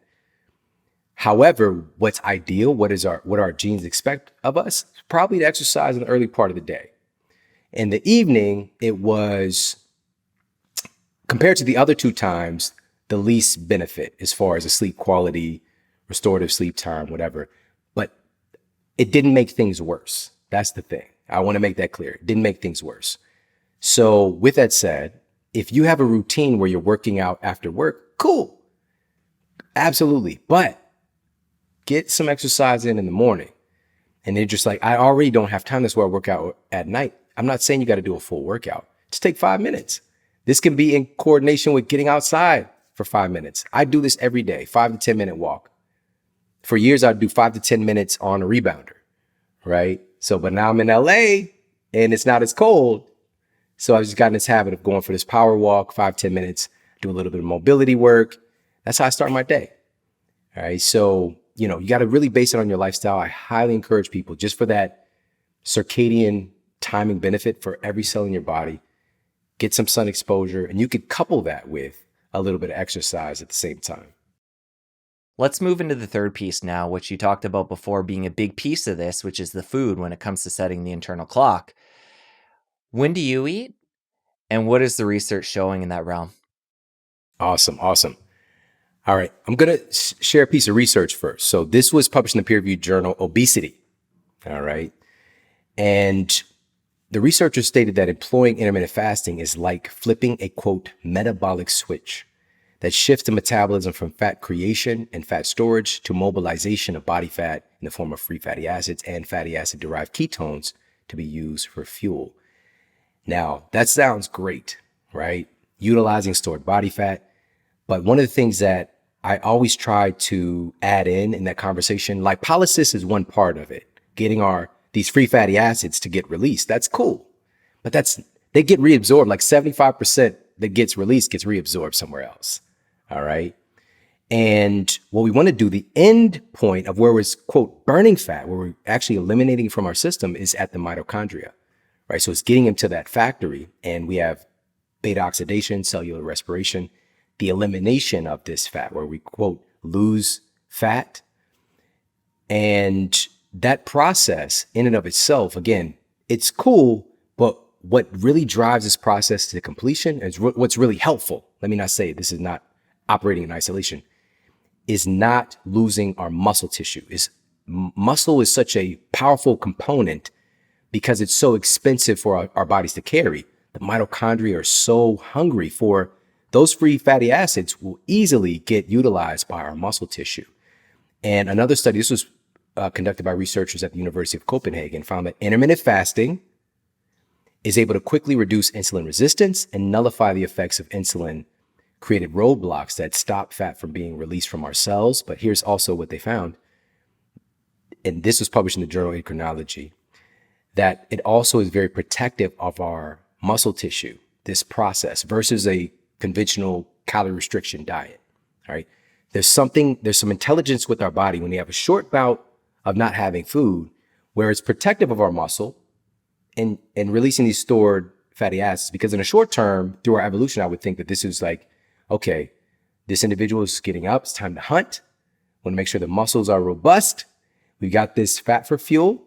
However, what's ideal, what our genes expect of us, probably to exercise in the early part of the day. In the evening, it was, compared to the other two times, the least benefit as far as the sleep quality, restorative sleep time, whatever. But it didn't make things worse. That's the thing. I want to make that clear. It didn't make things worse. So with that said, if you have a routine where you're working out after work, cool. Absolutely. But get some exercise in the morning. And they're just like, I already don't have time. That's why I work out at night. I'm not saying you got to do a full workout. Just take 5 minutes. This can be in coordination with getting outside for 5 minutes. I do this every day, 5 to 10 minute walk. For years, I'd do 5 to 10 minutes on a rebounder, right? So, but now I'm in LA and it's not as cold. So I've just gotten this habit of going for this power walk, 5, 10 minutes, do a little bit of mobility work. That's how I start my day. All right. So, you got to really base it on your lifestyle. I highly encourage people, just for that circadian timing benefit for every cell in your body, get some sun exposure, and you could couple that with a little bit of exercise at the same time. Let's move into the third piece now, which you talked about before being a big piece of this, which is the food when it comes to setting the internal clock. When do you eat? And what is the research showing in that realm? Awesome. All right. I'm going to share a piece of research first. So this was published in the peer-reviewed journal Obesity. All right. And the researchers stated that employing intermittent fasting is like flipping a, quote, metabolic switch that shifts the metabolism from fat creation and fat storage to mobilization of body fat in the form of free fatty acids and fatty acid derived ketones to be used for fuel. Now, that sounds great, right? Utilizing stored body fat. But one of the things that I always try to add in that conversation, lipolysis is one part of it. Getting these free fatty acids to get released, that's cool. But they get reabsorbed. Like 75% that gets released gets reabsorbed somewhere else. All right. And what we want to do, the end point of where we're, quote, burning fat, where we're actually eliminating it from our system, is at the mitochondria, right? So it's getting into that factory, and we have beta oxidation, cellular respiration, the elimination of this fat, where we, quote, lose fat. And that process in and of itself, again, it's cool, but what really drives this process to completion is what's really helpful. Let me not say this is not operating in isolation, is not losing our muscle tissue. Muscle is such a powerful component because it's so expensive for our bodies to carry. The mitochondria are so hungry for those free fatty acids, will easily get utilized by our muscle tissue. And another study, this was conducted by researchers at the University of Copenhagen, found that intermittent fasting is able to quickly reduce insulin resistance and nullify the effects of insulin created roadblocks that stop fat from being released from our cells. But here's also what they found, and this was published in the journal Endocrinology, that it also is very protective of our muscle tissue, this process, versus a conventional calorie restriction diet. All right. There's some intelligence with our body when we have a short bout of not having food, where it's protective of our muscle and releasing these stored fatty acids. Because in the short term, through our evolution, I would think that this is like, okay, this individual is getting up, it's time to hunt. Want to make sure the muscles are robust. We got this fat for fuel.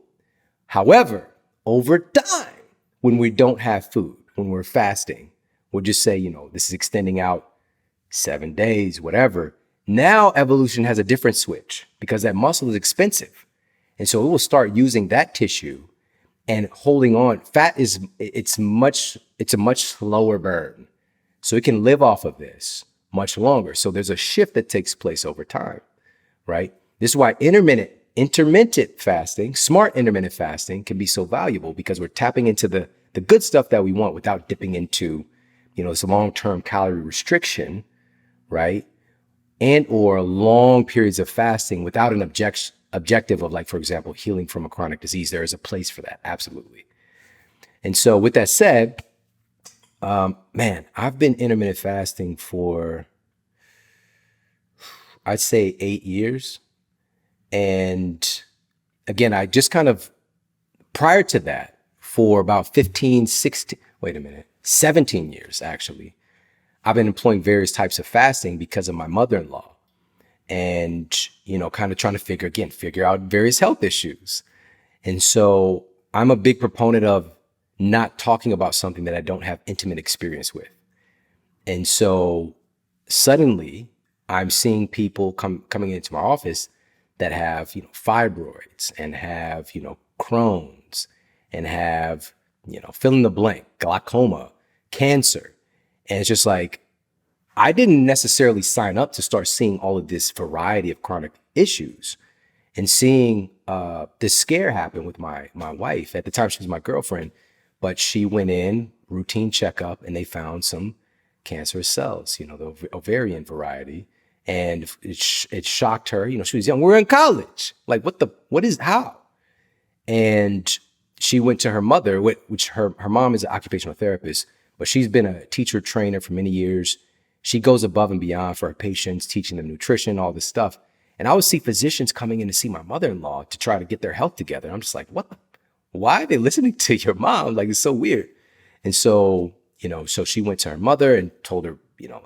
However, over time, when we don't have food, when we're fasting, we'll just say, this is extending out 7 days, whatever. Now evolution has a different switch because that muscle is expensive. And so it will start using that tissue and holding on. Fat it's a much slower burn. So it can live off of this much longer. So there's a shift that takes place over time, right? This is why intermittent intermittent fasting, smart intermittent fasting, can be so valuable because we're tapping into the good stuff that we want without dipping into, this long-term calorie restriction, right? And or long periods of fasting without an objective of, like, for example, healing from a chronic disease. There is a place for that, absolutely. And so with that said, man, I've been intermittent fasting for, I'd say, 8 years. And again, I just kind of, prior to that, for about 17 years, actually, I've been employing various types of fasting because of my mother-in-law, and, kind of trying to figure out various health issues. And so I'm a big proponent of not talking about something that I don't have intimate experience with. And so suddenly I'm seeing people coming into my office that have, fibroids, and have, Crohn's, and have, fill in the blank, glaucoma, cancer. And it's just like, I didn't necessarily sign up to start seeing all of this variety of chronic issues, and seeing this scare happen with my wife. At the time, she was my girlfriend, but she went in, routine checkup, and they found some cancerous cells, the ovarian variety. And it shocked her. She was young. We're in college. Like, how? And she went to her mother, which her mom is an occupational therapist, but she's been a teacher trainer for many years. She goes above and beyond for her patients, teaching them nutrition, all this stuff. And I would see physicians coming in to see my mother-in-law to try to get their health together. I'm just like, why are they listening to your mom? Like, it's so weird. And so, so she went to her mother and told her,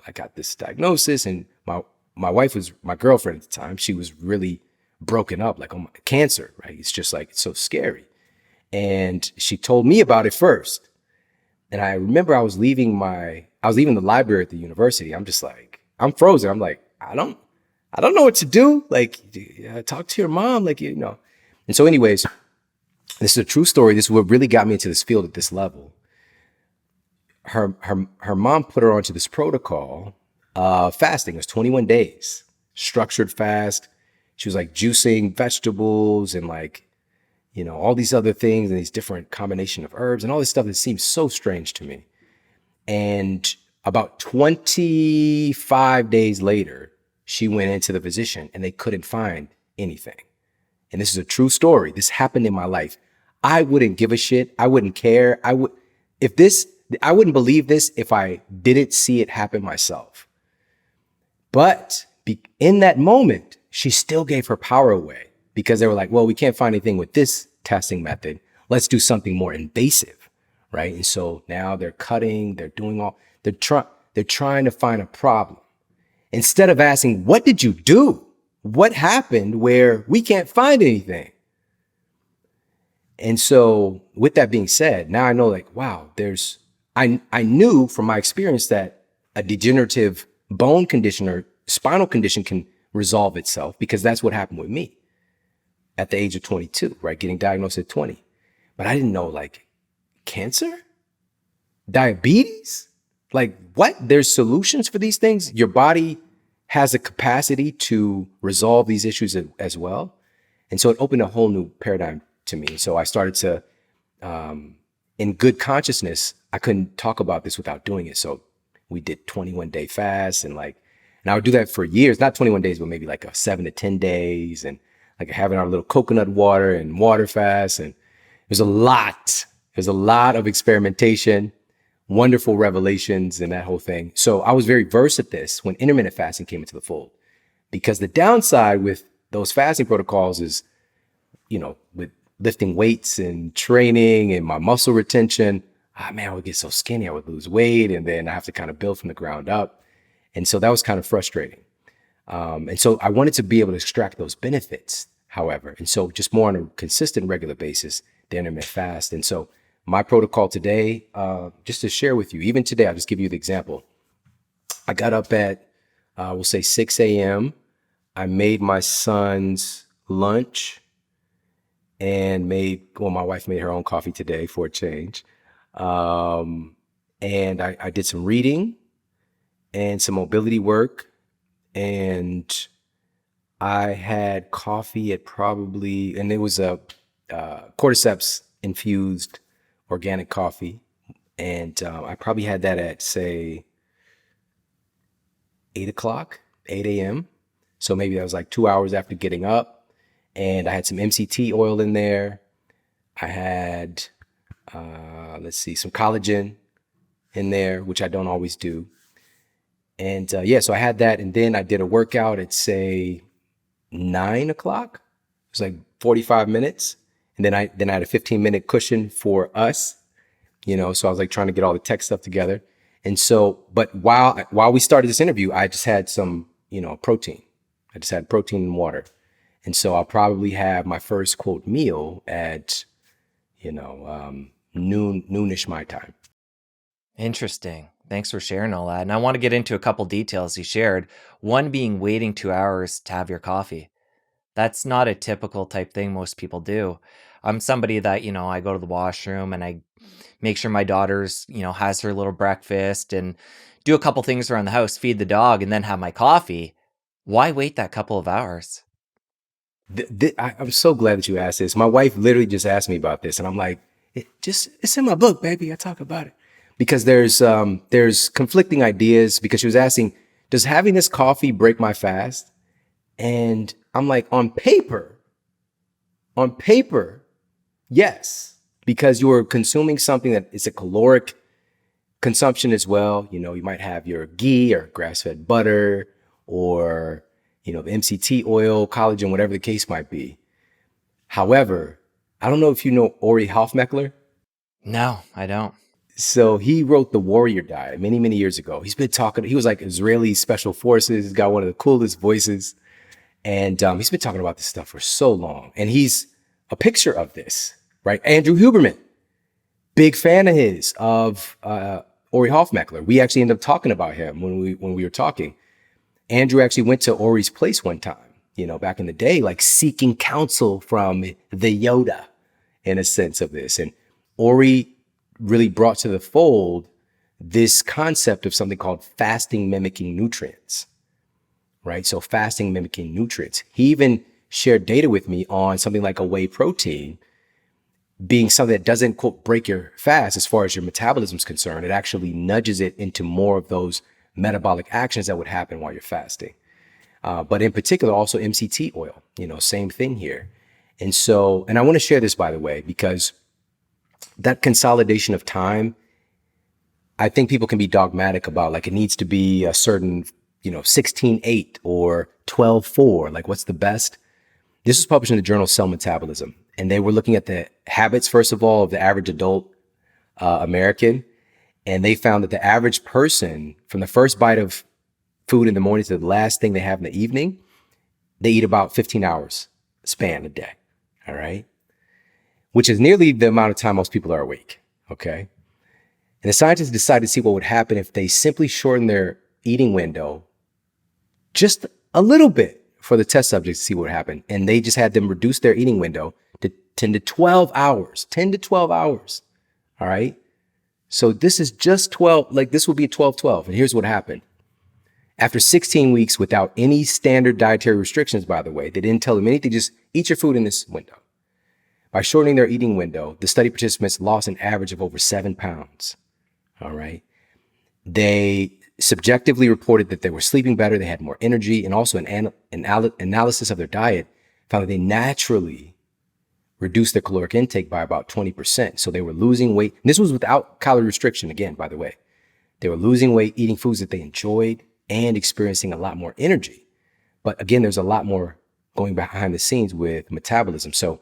I got this diagnosis. And my wife was my girlfriend at the time. She was really broken up, like, oh my, cancer, right? It's just like, it's so scary. And she told me about it first. And I remember I was leaving the library at the university. I'm just like, I'm frozen. I'm like, I don't know what to do. Like, talk to your mom, like, And so anyways, this is a true story. This is what really got me into this field at this level. Her mom put her onto this protocol, fasting. It was 21 days, structured fast. She was like juicing vegetables and, like, all these other things, and these different combination of herbs and all this stuff that seems so strange to me. And about 25 days later, she went into the physician and they couldn't find anything. And this is a true story. This happened in my life. I wouldn't give a shit. I wouldn't care. I wouldn't believe this if I didn't see it happen myself. But in that moment, she still gave her power away, because they were like, well, we can't find anything with this testing method. Let's do something more invasive, right? And so now they're cutting, they're trying to find a problem. Instead of asking, what did you do? What happened where we can't find anything? And so with that being said, now I know, like, wow, I knew from my experience that a degenerative bone condition or spinal condition can resolve itself, because that's what happened with me at the age of 22, right? Getting diagnosed at 20. But I didn't know, like, cancer, diabetes, like, what? There's solutions for these things. Your body has a capacity to resolve these issues as well. And so it opened a whole new paradigm to me. So I started to, in good consciousness, I couldn't talk about this without doing it. So we did 21-day fasts, and I would do that for years, not 21 days, but maybe like 7 to 10 days, and like having our little coconut water and water fast. And there's a lot of experimentation, wonderful revelations, and that whole thing. So I was very versed at this when intermittent fasting came into the fold, because the downside with those fasting protocols is, with lifting weights and training and my muscle retention, man, I would get so skinny, I would lose weight, and then I have to kind of build from the ground up. And so that was kind of frustrating. And so I wanted to be able to extract those benefits, however. And so just more on a consistent, regular basis, the intermittent fast. And so my protocol today, just to share with you, even today, I'll just give you the example. I got up at, we'll say 6 a.m. I made my son's lunch, and my wife made her own coffee today for a change. And I did some reading and some mobility work, and I had coffee at probably, and it was a cordyceps infused organic coffee. And I probably had that at, say, 8 o'clock, 8 a.m. So maybe that was like 2 hours after getting up. And I had some MCT oil in there. I had, let's see, some collagen in there, which I don't always do. And yeah, so I had that. And then I did a workout at, say, 9 o'clock. It was like 45 minutes. And then I had a 15-minute cushion for us, so I was like trying to get all the tech stuff together. And so, but while we started this interview, I just had some, protein. I just had protein and water. And so I'll probably have my first quote meal at, noonish my time. Interesting. Thanks for sharing all that. And I want to get into a couple details you shared. One being waiting 2 hours to have your coffee. That's not a typical type thing most people do. I'm somebody that, I go to the washroom and I make sure my daughter's, has her little breakfast and do a couple things around the house, feed the dog, and then have my coffee. Why wait that couple of hours? I'm so glad that you asked this. My wife literally just asked me about this, and I'm like, it's in my book, baby. I talk about it because there's conflicting ideas. Because she was asking, does having this coffee break my fast? And I'm like, on paper, yes, because you are consuming something that is a caloric consumption as well. You might have your ghee or grass-fed butter or, the MCT oil, collagen, whatever the case might be. However, I don't know if you know Ori Hofmeckler. No, I don't. So he wrote the Warrior Diet many, many years ago. He was like Israeli special forces. He's got one of the coolest voices. And he's been talking about this stuff for so long. And he's a picture of this, right? Andrew Huberman, big fan of his, of Ori Hofmeckler. We actually ended up talking about him when we were talking. Andrew actually went to Ori's place one time, back in the day, like seeking counsel from the Yoda in a sense of this. And Ori really brought to the fold this concept of something called fasting-mimicking nutrients, right? So fasting mimicking nutrients. He even shared data with me on something like a whey protein being something that doesn't, quote, break your fast as far as your metabolism is concerned. It actually nudges it into more of those metabolic actions that would happen while you're fasting. But in particular, also MCT oil, same thing here. And so, and I want to share this, by the way, because that consolidation of time, I think people can be dogmatic about, like, it needs to be a certain 16:8 or 12:4, like what's the best? This was published in the journal Cell Metabolism. And they were looking at the habits, first of all, of the average adult American. And they found that the average person, from the first bite of food in the morning to the last thing they have in the evening, they eat about 15 hours span a day. All right. Which is nearly the amount of time most people are awake. Okay. And the scientists decided to see what would happen if they simply shorten their eating window just a little bit for the test subjects to see what would happen. And they just had them reduce their eating window to 10 to 12 hours, 10 to 12 hours. All right. So this is just 12, like this would be a 12-12. And here's what happened. After 16 weeks without any standard dietary restrictions, by the way, they didn't tell them anything, just eat your food in this window. By shortening their eating window, the study participants lost an average of over 7 pounds. All right. They subjectively reported that they were sleeping better, they had more energy, and also an analysis of their diet found that they naturally reduced their caloric intake by about 20%. So they were losing weight. And this was without calorie restriction, again, by the way. They were losing weight, eating foods that they enjoyed, and experiencing a lot more energy. But again, there's a lot more going behind the scenes with metabolism. So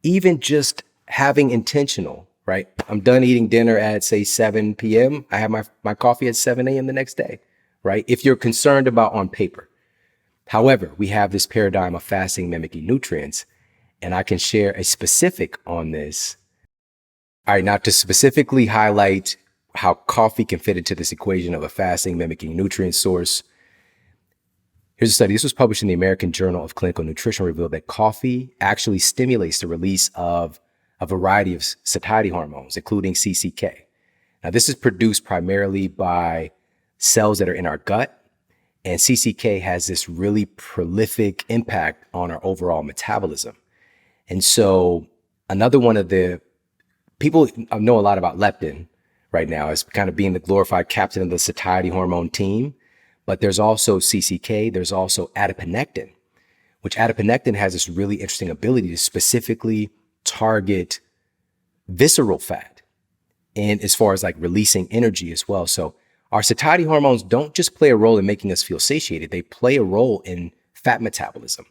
even just having intentional, right? I'm done eating dinner at, say, 7 p.m. I have my coffee at 7 a.m. the next day, right? If you're concerned about on paper. However, we have this paradigm of fasting mimicking nutrients, and I can share a specific on this. All right, now to specifically highlight how coffee can fit into this equation of a fasting mimicking nutrient source. Here's a study. This was published in the American Journal of Clinical Nutrition, revealed that coffee actually stimulates the release of a variety of satiety hormones, including CCK. Now, this is produced primarily by cells that are in our gut, And CCK has this really prolific impact on our overall metabolism. And so another one of the people know a lot about leptin right now as kind of being the glorified captain of the satiety hormone team. But there's also CCK, there's also adiponectin, which adiponectin has this really interesting ability to specifically target visceral fat and as far as like releasing energy as well. So our satiety hormones don't just play a role in making us feel satiated, they play a role in fat metabolism.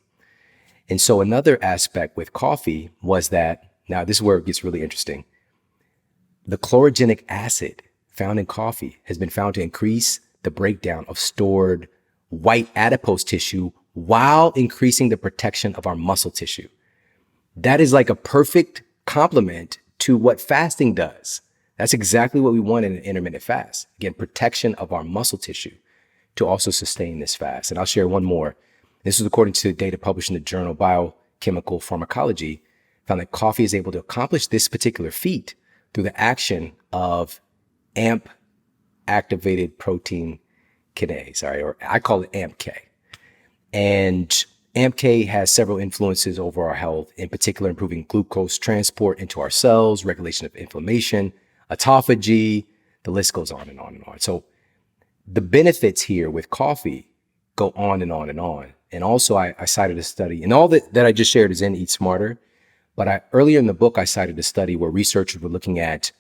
And so another aspect with coffee was that, now this is where it gets really interesting, the chlorogenic acid found in coffee has been found to increase the breakdown of stored white adipose tissue while increasing the protection of our muscle tissue. That is like a perfect complement to what fasting does. That's exactly what we want in an intermittent fast. Again, protection of our muscle tissue to also sustain this fast. And I'll share one more. This is according to data published in the journal Biochemical Pharmacology, found that coffee is able to accomplish this particular feat through the action of AMP activated protein kinase, or I call it AMPK. And AMPK has several influences over our health, in particular improving glucose transport into our cells, regulation of inflammation, autophagy, the list goes on and on and on. So the benefits here with coffee go on and on and on. And also I cited a study, and all that I just shared is in Eat Smarter, but earlier in the book, I cited a study where researchers were looking at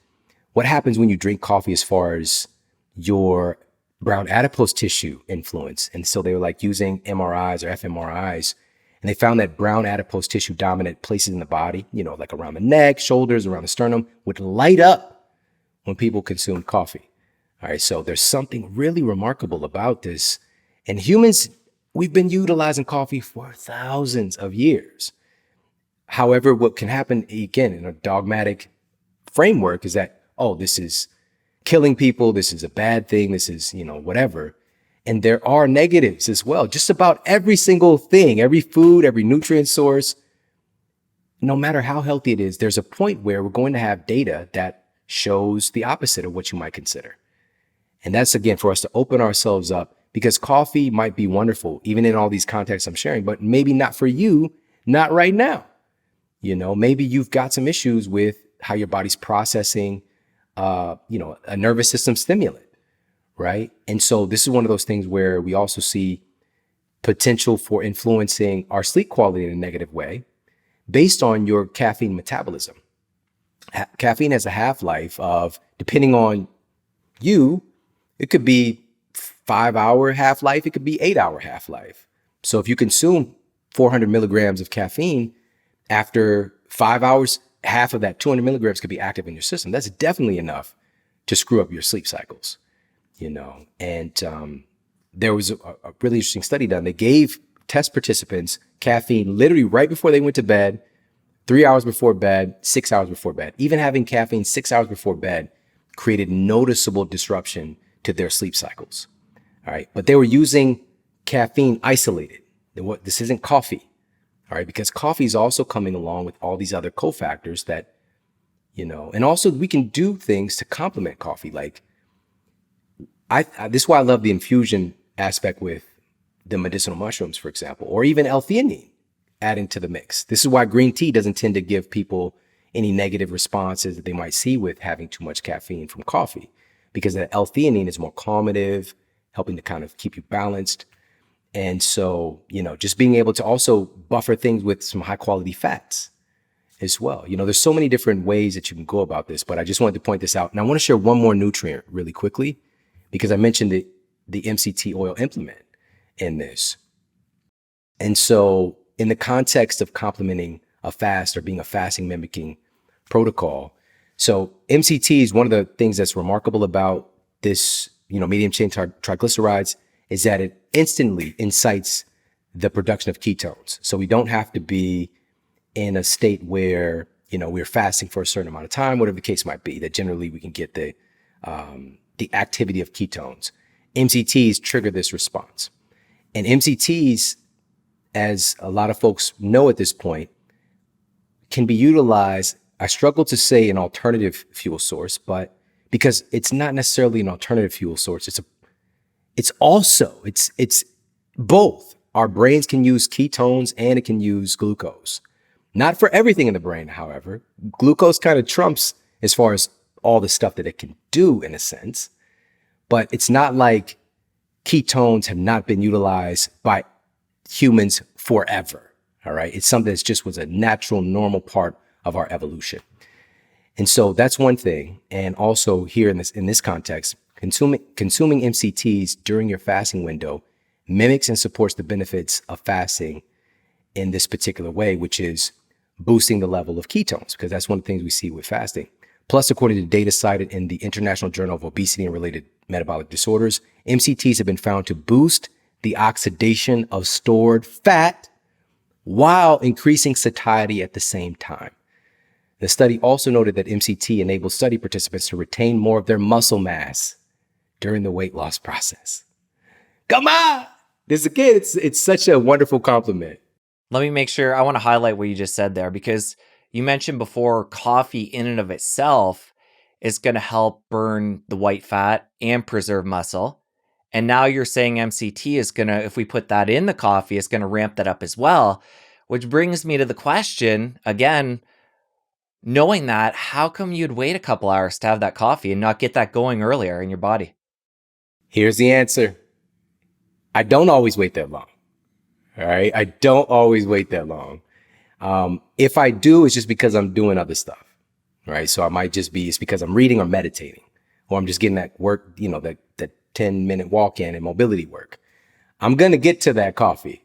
what happens when you drink coffee as far as your brown adipose tissue influence. And so they were like using MRIs or fMRIs, and they found that brown adipose tissue dominant places in the body, like around the neck, shoulders, around the sternum, would light up when people consumed coffee. All right, so there's something really remarkable about this. And humans, we've been utilizing coffee for thousands of years. However, what can happen, again, in a dogmatic framework is that, oh, this is killing people, this is a bad thing, this is, whatever. And there are negatives as well. Just about every single thing, every food, every nutrient source, no matter how healthy it is, there's a point where we're going to have data that shows the opposite of what you might consider. And that's, again, for us to open ourselves up, because coffee might be wonderful, even in all these contexts I'm sharing, but maybe not for you, not right now. Maybe you've got some issues with how your body's processing, a nervous system stimulant, right? And so this is one of those things where we also see potential for influencing our sleep quality in a negative way based on your caffeine metabolism. Caffeine has a half-life of, depending on you, it could be 5-hour half-life, it could be 8-hour half-life. So if you consume 400 milligrams of caffeine, after 5 hours, half of that 200 milligrams could be active in your system. That's definitely enough to screw up your sleep cycles, And there was a really interesting study done. They gave test participants caffeine literally right before they went to bed, 3 hours before bed, 6 hours before bed. Even having caffeine 6 hours before bed created noticeable disruption to their sleep cycles. All right. But they were using caffeine isolated. This isn't coffee. All right, because coffee is also coming along with all these other cofactors that, and also we can do things to complement coffee. Like this is why I love the infusion aspect with the medicinal mushrooms, for example, or even L-theanine adding to the mix. This is why green tea doesn't tend to give people any negative responses that they might see with having too much caffeine from coffee, because the L-theanine is more calmative, helping to kind of keep you balanced. And so, just being able to also buffer things with some high quality fats as well. There's so many different ways that you can go about this, but I just wanted to point this out. And I want to share one more nutrient really quickly, because I mentioned the MCT oil implement in this. And so in the context of complementing a fast or being a fasting mimicking protocol, so MCT is one of the things that's remarkable about this, medium chain triglycerides, is that it instantly incites the production of ketones. So we don't have to be in a state where, we're fasting for a certain amount of time, whatever the case might be, that generally we can get the activity of ketones. MCTs trigger this response. And MCTs, as a lot of folks know at this point, can be utilized, I struggle to say an alternative fuel source, but because it's not necessarily an alternative fuel source, it's both. Our brains can use ketones and it can use glucose. Not for everything in the brain, however. Glucose kind of trumps as far as all the stuff that it can do in a sense, but it's not like ketones have not been utilized by humans forever. All right. It's something that just was a natural, normal part of our evolution. And so that's one thing. And also here in this context, consuming MCTs during your fasting window mimics and supports the benefits of fasting in this particular way, which is boosting the level of ketones, because that's one of the things we see with fasting. Plus, according to data cited in the International Journal of Obesity and Related Metabolic Disorders, MCTs have been found to boost the oxidation of stored fat while increasing satiety at the same time. The study also noted that MCT enables study participants to retain more of their muscle mass during the weight loss process. Come on! This again, it's such a wonderful compliment. Let me make sure, I want to highlight what you just said there, because you mentioned before coffee in and of itself is going to help burn the white fat and preserve muscle. And now you're saying MCT is going to, if we put that in the coffee, it's going to ramp that up as well, which brings me to the question, again, knowing that, how come you'd wait a couple hours to have that coffee and not get that going earlier in your body? Here's the answer. I don't always wait that long. All right. I don't always wait that long. If I do, it's just because I'm doing other stuff. Right. So I might just be, it's because I'm reading or meditating, or I'm just getting that work, that 10-minute walk in and mobility work. I'm going to get to that coffee,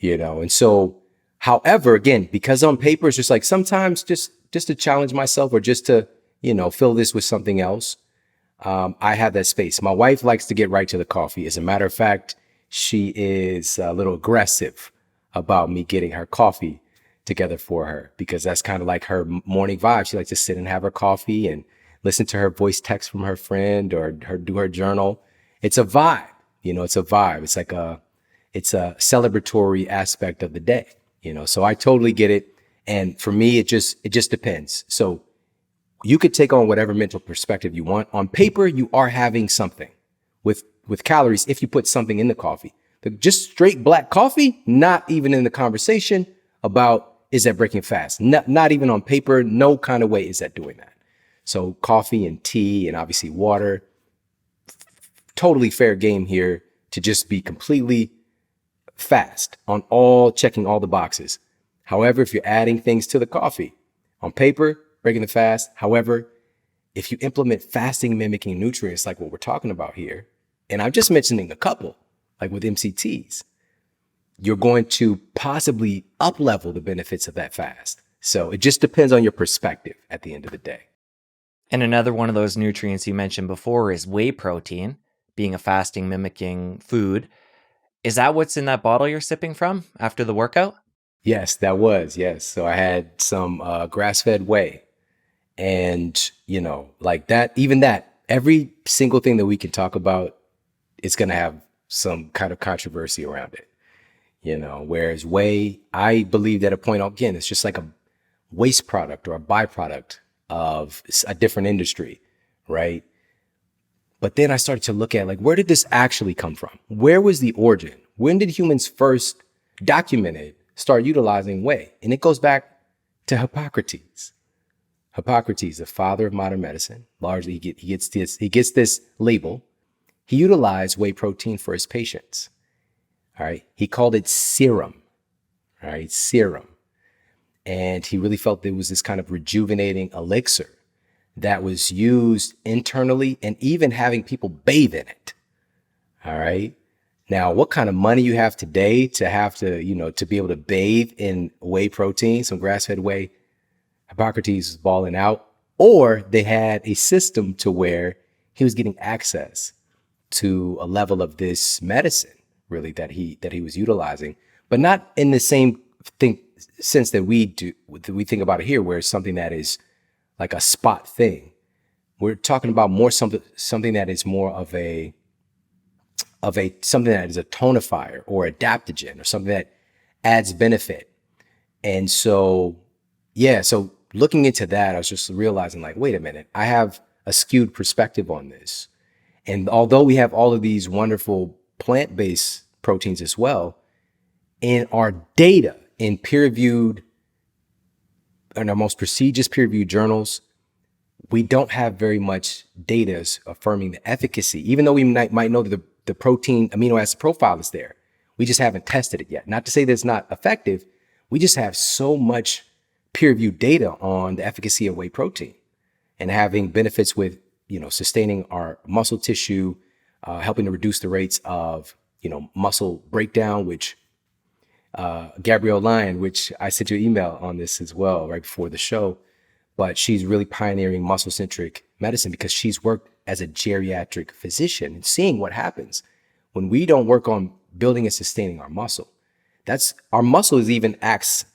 and so, however, again, because on paper, it's just like sometimes just to challenge myself or just to, fill this with something else. I have that space. My wife likes to get right to the coffee. As a matter of fact, she is a little aggressive about me getting her coffee together for her, because that's kind of like her morning vibe. She likes to sit and have her coffee and listen to her voice text from her friend or do her journal. It's a vibe, it's a vibe. It's like it's a celebratory aspect of the day, so I totally get it. And for me, it just depends. So you could take on whatever mental perspective you want. On paper, you are having something with calories if you put something in the coffee. But just straight black coffee, not even in the conversation about, is that breaking fast? Not even on paper. No kind of way is that doing that. So coffee and tea and obviously water, totally fair game here to just be completely fast on checking all the boxes. However, if you're adding things to the coffee, on paper, breaking the fast. However, if you implement fasting mimicking nutrients like what we're talking about here, and I'm just mentioning a couple, like with MCTs, you're going to possibly up-level the benefits of that fast. So it just depends on your perspective at the end of the day. And another one of those nutrients you mentioned before is whey protein, being a fasting mimicking food. Is that what's in that bottle you're sipping from after the workout? Yes, yes. So I had some grass-fed whey, and like that, even that, every single thing that we can talk about, it's going to have some kind of controversy around it. Whereas whey, I believe at a point, again, it's just like a waste product or a byproduct of a different industry, right? But then I started to look at, like, where did this actually come from? Where was the origin? When did humans first documented start utilizing whey? And it goes back to Hippocrates. Hippocrates, the father of modern medicine, largely he gets this label. He utilized whey protein for his patients. All right. He called it serum. All right. Serum. And he really felt there was this kind of rejuvenating elixir that was used internally and even having people bathe in it. All right. Now, what kind of money you have today to have to, to be able to bathe in whey protein, some grass-fed whey, Hippocrates was balling out, or they had a system to where he was getting access to a level of this medicine, really, that he was utilizing, but not in the same sense that we think about it here, where it's something that is like a spot thing. We're talking about more something that is more of a something that is a tonifier or adaptogen or something that adds benefit. And so, so looking into that, I was just realizing, like, wait a minute, I have a skewed perspective on this. And although we have all of these wonderful plant-based proteins as well, in our data in peer-reviewed and our most prestigious peer-reviewed journals, we don't have very much data affirming the efficacy, even though we might know that the protein amino acid profile is there. We just haven't tested it yet. Not to say that it's not effective. We just have so much peer-reviewed data on the efficacy of whey protein and having benefits with, sustaining our muscle tissue, helping to reduce the rates of, muscle breakdown, which Gabrielle Lyon, which I sent you an email on this as well right before the show, but she's really pioneering muscle-centric medicine because she's worked as a geriatric physician and seeing what happens when we don't work on building and sustaining our muscle. Our muscle is even acts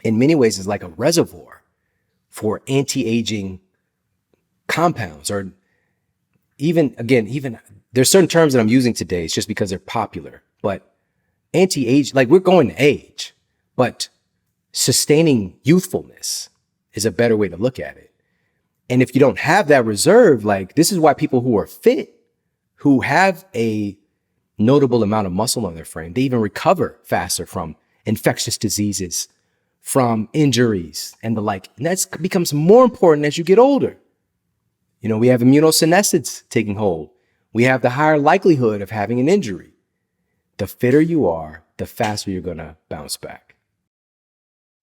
in many ways is like a reservoir for anti-aging compounds, or even there's certain terms that I'm using today. It's just because they're popular, but anti-age, like we're going to age, but sustaining youthfulness is a better way to look at it. And if you don't have that reserve, like this is why people who are fit, who have a notable amount of muscle on their frame, they even recover faster from infectious diseases, from injuries and the like. And that becomes more important as you get older. We have immunosenescence taking hold. We have the higher likelihood of having an injury. The fitter you are, the faster you're going to bounce back.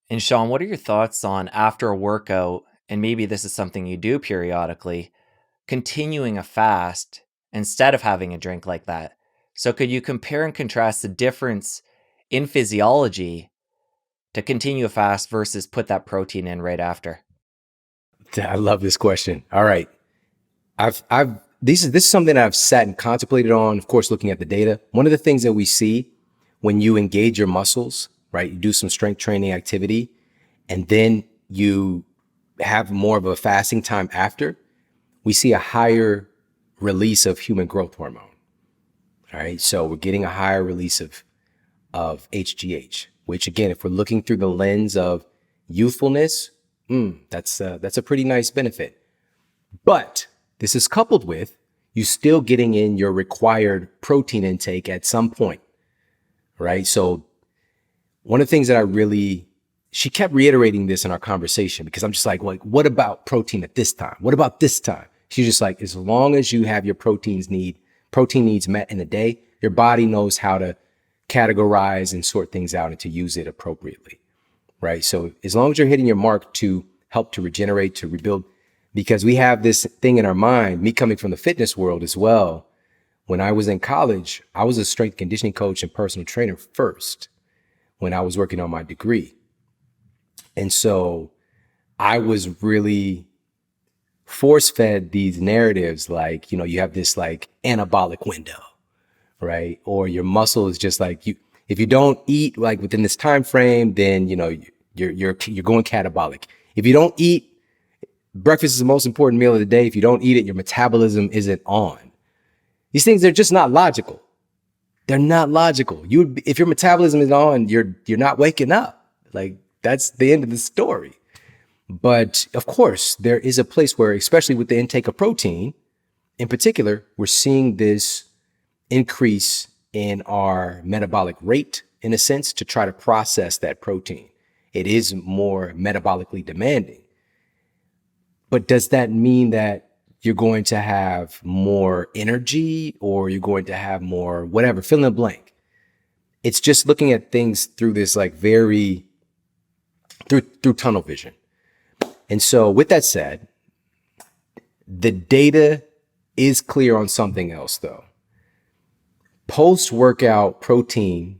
And Shawn, what are your thoughts on after a workout, and maybe this is something you do periodically, continuing a fast instead of having a drink like that? So could you compare and contrast the difference in physiology to continue a fast versus put that protein in right after? I love this question. All right. This is something I've sat and contemplated on, of course, looking at the data. One of the things that we see when you engage your muscles, right? You do some strength training activity, and then you have more of a fasting time after, we see a higher release of human growth hormone. All right. So we're getting a higher release of HGH, which again, if we're looking through the lens of youthfulness, that's a pretty nice benefit. But this is coupled with you still getting in your required protein intake at some point, right? So one of the things that she kept reiterating this in our conversation, because I'm just like, what about protein at this time? What about this time? She's just like, as long as you have your protein needs met in a day, your body knows how to categorize and sort things out and to use it appropriately, right? So as long as you're hitting your mark to help to regenerate, to rebuild, because we have this thing in our mind, me coming from the fitness world as well. When I was in college, I was a strength conditioning coach and personal trainer first when I was working on my degree. And so I was really force-fed these narratives like, you have this like anabolic window, right? Or your muscle is just like if you don't eat like within this time frame, then you're going catabolic. If you don't eat, breakfast is the most important meal of the day. If you don't eat it, your metabolism isn't on. These things, they're just not logical. They're not logical. If your metabolism is on, you're not waking up. Like that's the end of the story. But of course, there is a place where, especially with the intake of protein, in particular, we're seeing this increase in our metabolic rate, in a sense, to try to process that protein. It is more metabolically demanding. But does that mean that you're going to have more energy or you're going to have more whatever, fill in the blank? It's just looking at things through this like through tunnel vision. And so with that said, the data is clear on something else though. Post-workout protein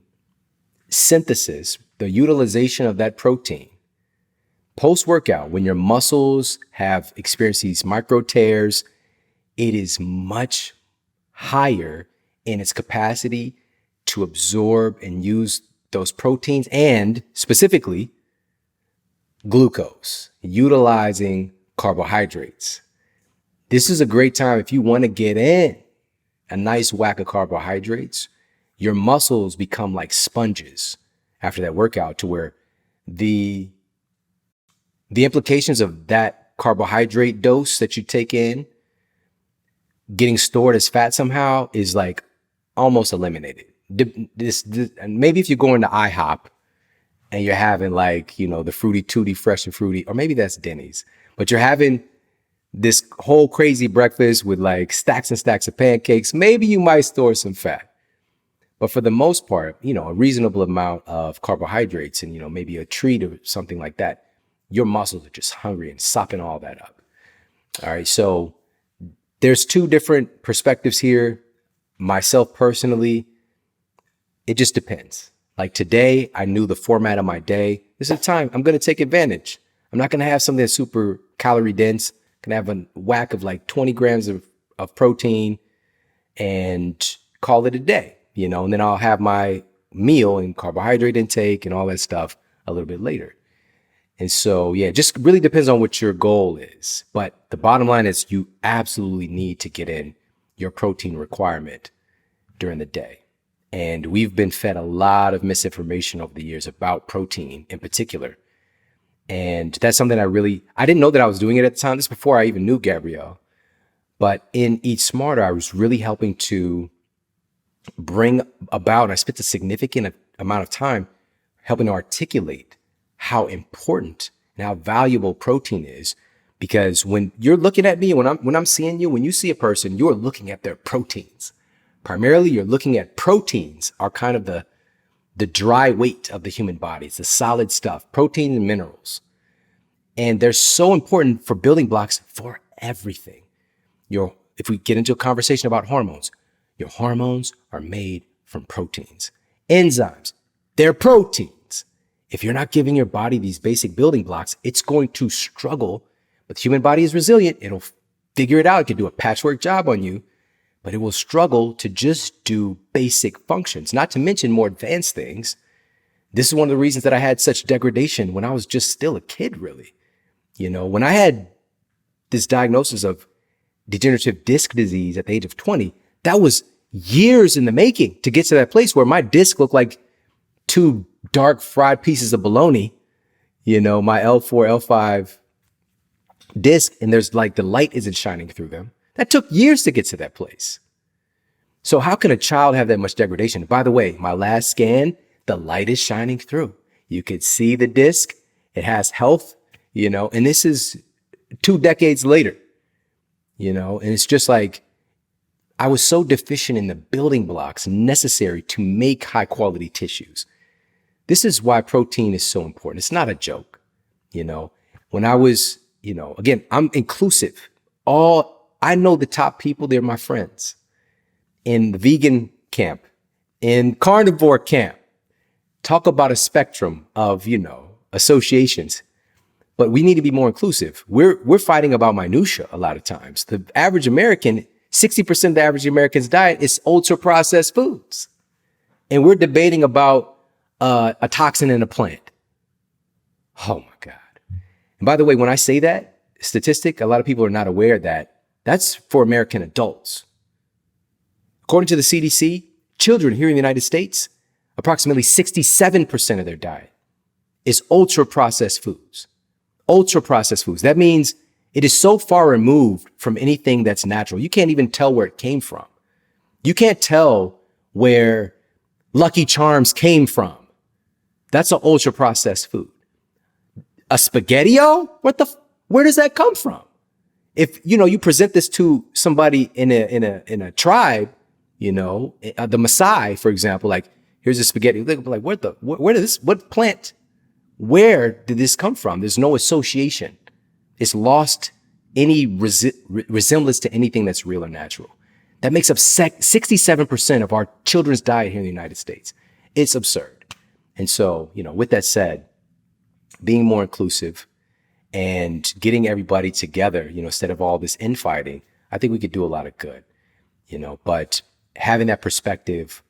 synthesis, the utilization of that protein, post-workout, when your muscles have experienced these micro tears, it is much higher in its capacity to absorb and use those proteins and specifically glucose, utilizing carbohydrates. This is a great time if you want to get in a nice whack of carbohydrates. Your muscles become like sponges after that workout, to where the implications of that carbohydrate dose that you take in getting stored as fat somehow is like almost eliminated. And maybe if you're going to IHOP and you're having like, the fruity tooty, fresh and fruity, or maybe that's Denny's, but you're having this whole crazy breakfast with like stacks and stacks of pancakes, maybe you might store some fat. But for the most part, a reasonable amount of carbohydrates and, maybe a treat or something like that, your muscles are just hungry and sopping all that up. All right. So there's two different perspectives here. Myself personally, it just depends. Like today, I knew the format of my day. This is the time I'm going to take advantage. I'm not going to have something that's super calorie dense. I'm going to have a whack of like 20 grams of protein and call it a day, and then I'll have my meal and carbohydrate intake and all that stuff a little bit later. And so, yeah, it just really depends on what your goal is. But the bottom line is you absolutely need to get in your protein requirement during the day. And we've been fed a lot of misinformation over the years about protein in particular. And that's something I didn't know that I was doing it at the time. This is before I even knew Gabrielle. But in Eat Smarter, I was really helping to bring about, I spent a significant amount of time helping to articulate how important and how valuable protein is. Because when you're looking at me, when I'm seeing you, when you see a person, you're looking at their proteins. Primarily, you're looking at proteins are kind of the dry weight of the human body. It's the solid stuff, protein and minerals. And they're so important for building blocks for everything. If we get into a conversation about hormones, your hormones are made from proteins. Enzymes, they're proteins. If you're not giving your body these basic building blocks, it's going to struggle. But the human body is resilient. It'll figure it out. It can do a patchwork job on you, but it will struggle to just do basic functions, not to mention more advanced things. This is one of the reasons that I had such degradation when I was just still a kid, really. When I had this diagnosis of degenerative disc disease at the age of 20, that was years in the making to get to that place where my disc looked like two dark fried pieces of bologna, my L4, L5 disc, and there's like the light isn't shining through them. That took years to get to that place. So how can a child have that much degradation? By the way, my last scan, the light is shining through. You could see the disc. It has health, and this is 2 decades later, and it's just like, I was so deficient in the building blocks necessary to make high quality tissues. This is why protein is so important. It's not a joke. When I was, again, I'm inclusive. I know the top people, they're my friends in the vegan camp, in carnivore camp. Talk about a spectrum of, associations, but we need to be more inclusive. We're fighting about minutia a lot of times. The average American, 60% of the average American's diet is ultra processed foods. And we're debating about a toxin in a plant. Oh my God. And by the way, when I say that statistic, a lot of people are not aware that that's for American adults. According to the CDC, children here in the United States, approximately 67% of their diet is ultra processed foods. Ultra processed foods. That means it is so far removed from anything that's natural. You can't even tell where it came from. You can't tell where Lucky Charms came from. That's an ultra processed food. A Spaghetti-O? Where does that come from? If you present this to somebody in a tribe, the Maasai, for example, like here's a spaghetti. They'll be like, what plant? Where did this come from? There's no association. It's lost any resemblance to anything that's real or natural. That makes up 67% of our children's diet here in the United States. It's absurd. And so, with that said, being more inclusive and getting everybody together, instead of all this infighting, I think we could do a lot of good, but having that perspective,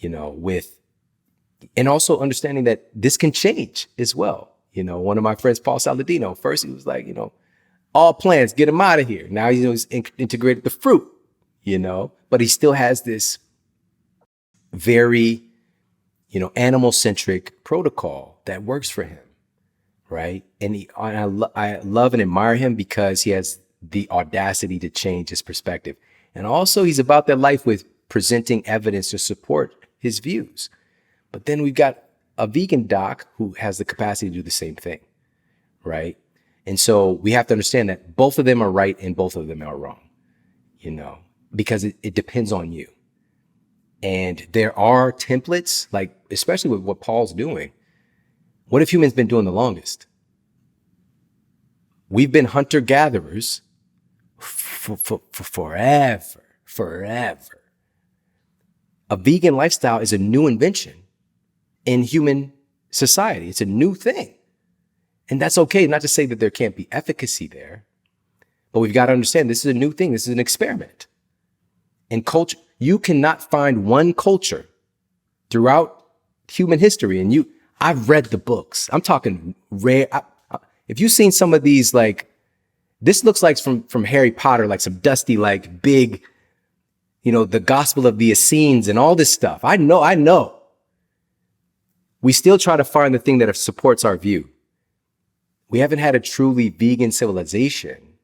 and also understanding that this can change as well. One of my friends, Paul Saladino, first he was like, all plants, get them out of here. Now he's integrated the fruit, but he still has this very, animal-centric protocol that works for him, right? And I love and admire him because he has the audacity to change his perspective. And also, he's about that life with presenting evidence to support his views. But then we've got a vegan doc who has the capacity to do the same thing, right? And so we have to understand that both of them are right and both of them are wrong, because it depends on you. And there are templates, like, especially with what Paul's doing. What have humans been doing the longest? We've been hunter-gatherers for forever. A vegan lifestyle is a new invention in human society. It's a new thing. And that's okay, not to say that there can't be efficacy there, but we've got to understand this is a new thing. This is an experiment. And culture, you cannot find one culture throughout human history. And I've read the books. I'm talking rare. If you've seen some of these, like, this looks like from Harry Potter, like some dusty, like big, the Gospel of the Essenes and all this stuff. I know. We still try to find the thing that supports our view. We haven't had a truly vegan civilization,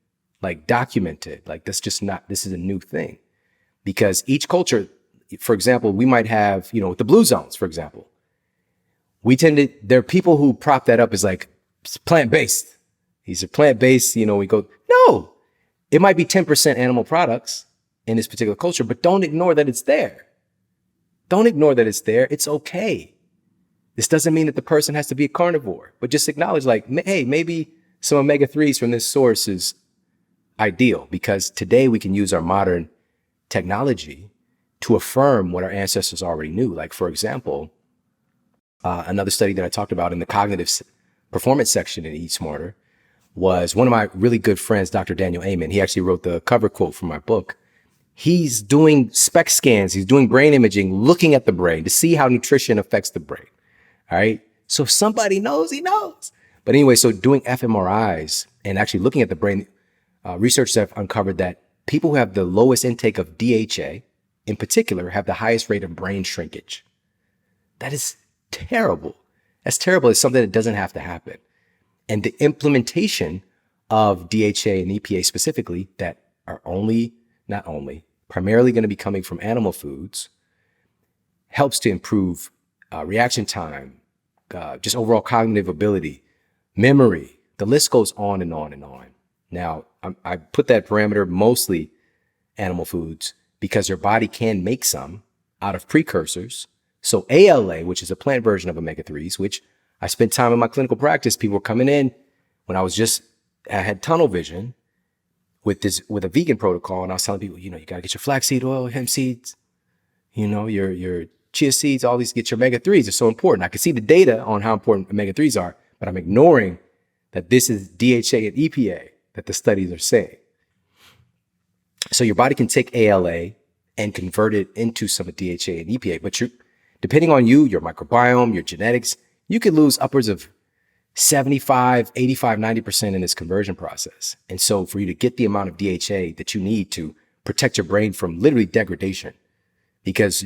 like, documented. Like, this is a new thing. Because each culture, for example, we might have, with the blue zones, for example, there are people who prop that up as like, it's plant-based. These are plant-based, we go, no, it might be 10% animal products in this particular culture, but don't ignore that it's there. Don't ignore that it's there. It's okay. This doesn't mean that the person has to be a carnivore, but just acknowledge, like, hey, maybe some omega-3s from this source is ideal, because today we can use our modern technology to affirm what our ancestors already knew. Like, for example, another study that I talked about in the cognitive performance section in Eat Smarter was one of my really good friends, Dr. Daniel Amen. He actually wrote the cover quote for my book. He's doing SPECT scans. He's doing brain imaging, looking at the brain to see how nutrition affects the brain. All right. So if somebody knows, he knows. But anyway, so doing fMRIs and actually looking at the brain, researchers have uncovered that people who have the lowest intake of DHA, in particular, have the highest rate of brain shrinkage. That is terrible. That's terrible. It's something that doesn't have to happen. And the implementation of DHA and EPA specifically, that are primarily going to be coming from animal foods, helps to improve reaction time, just overall cognitive ability, memory. The list goes on and on and on. Now, I put that parameter mostly animal foods because your body can make some out of precursors. So ALA, which is a plant version of omega-3s, which I spent time in my clinical practice. People were coming in when I had tunnel vision with a vegan protocol. And I was telling people, you got to get your flaxseed oil, hemp seeds, your chia seeds, all these, get your omega-3s. They're so important. I can see the data on how important omega-3s are, but I'm ignoring that this is DHA and EPA that the studies are saying. So your body can take ALA and convert it into some DHA and EPA, but depending on your microbiome, your genetics, you could lose upwards of 75, 85, 90% in this conversion process. And so for you to get the amount of DHA that you need to protect your brain from literally degradation, because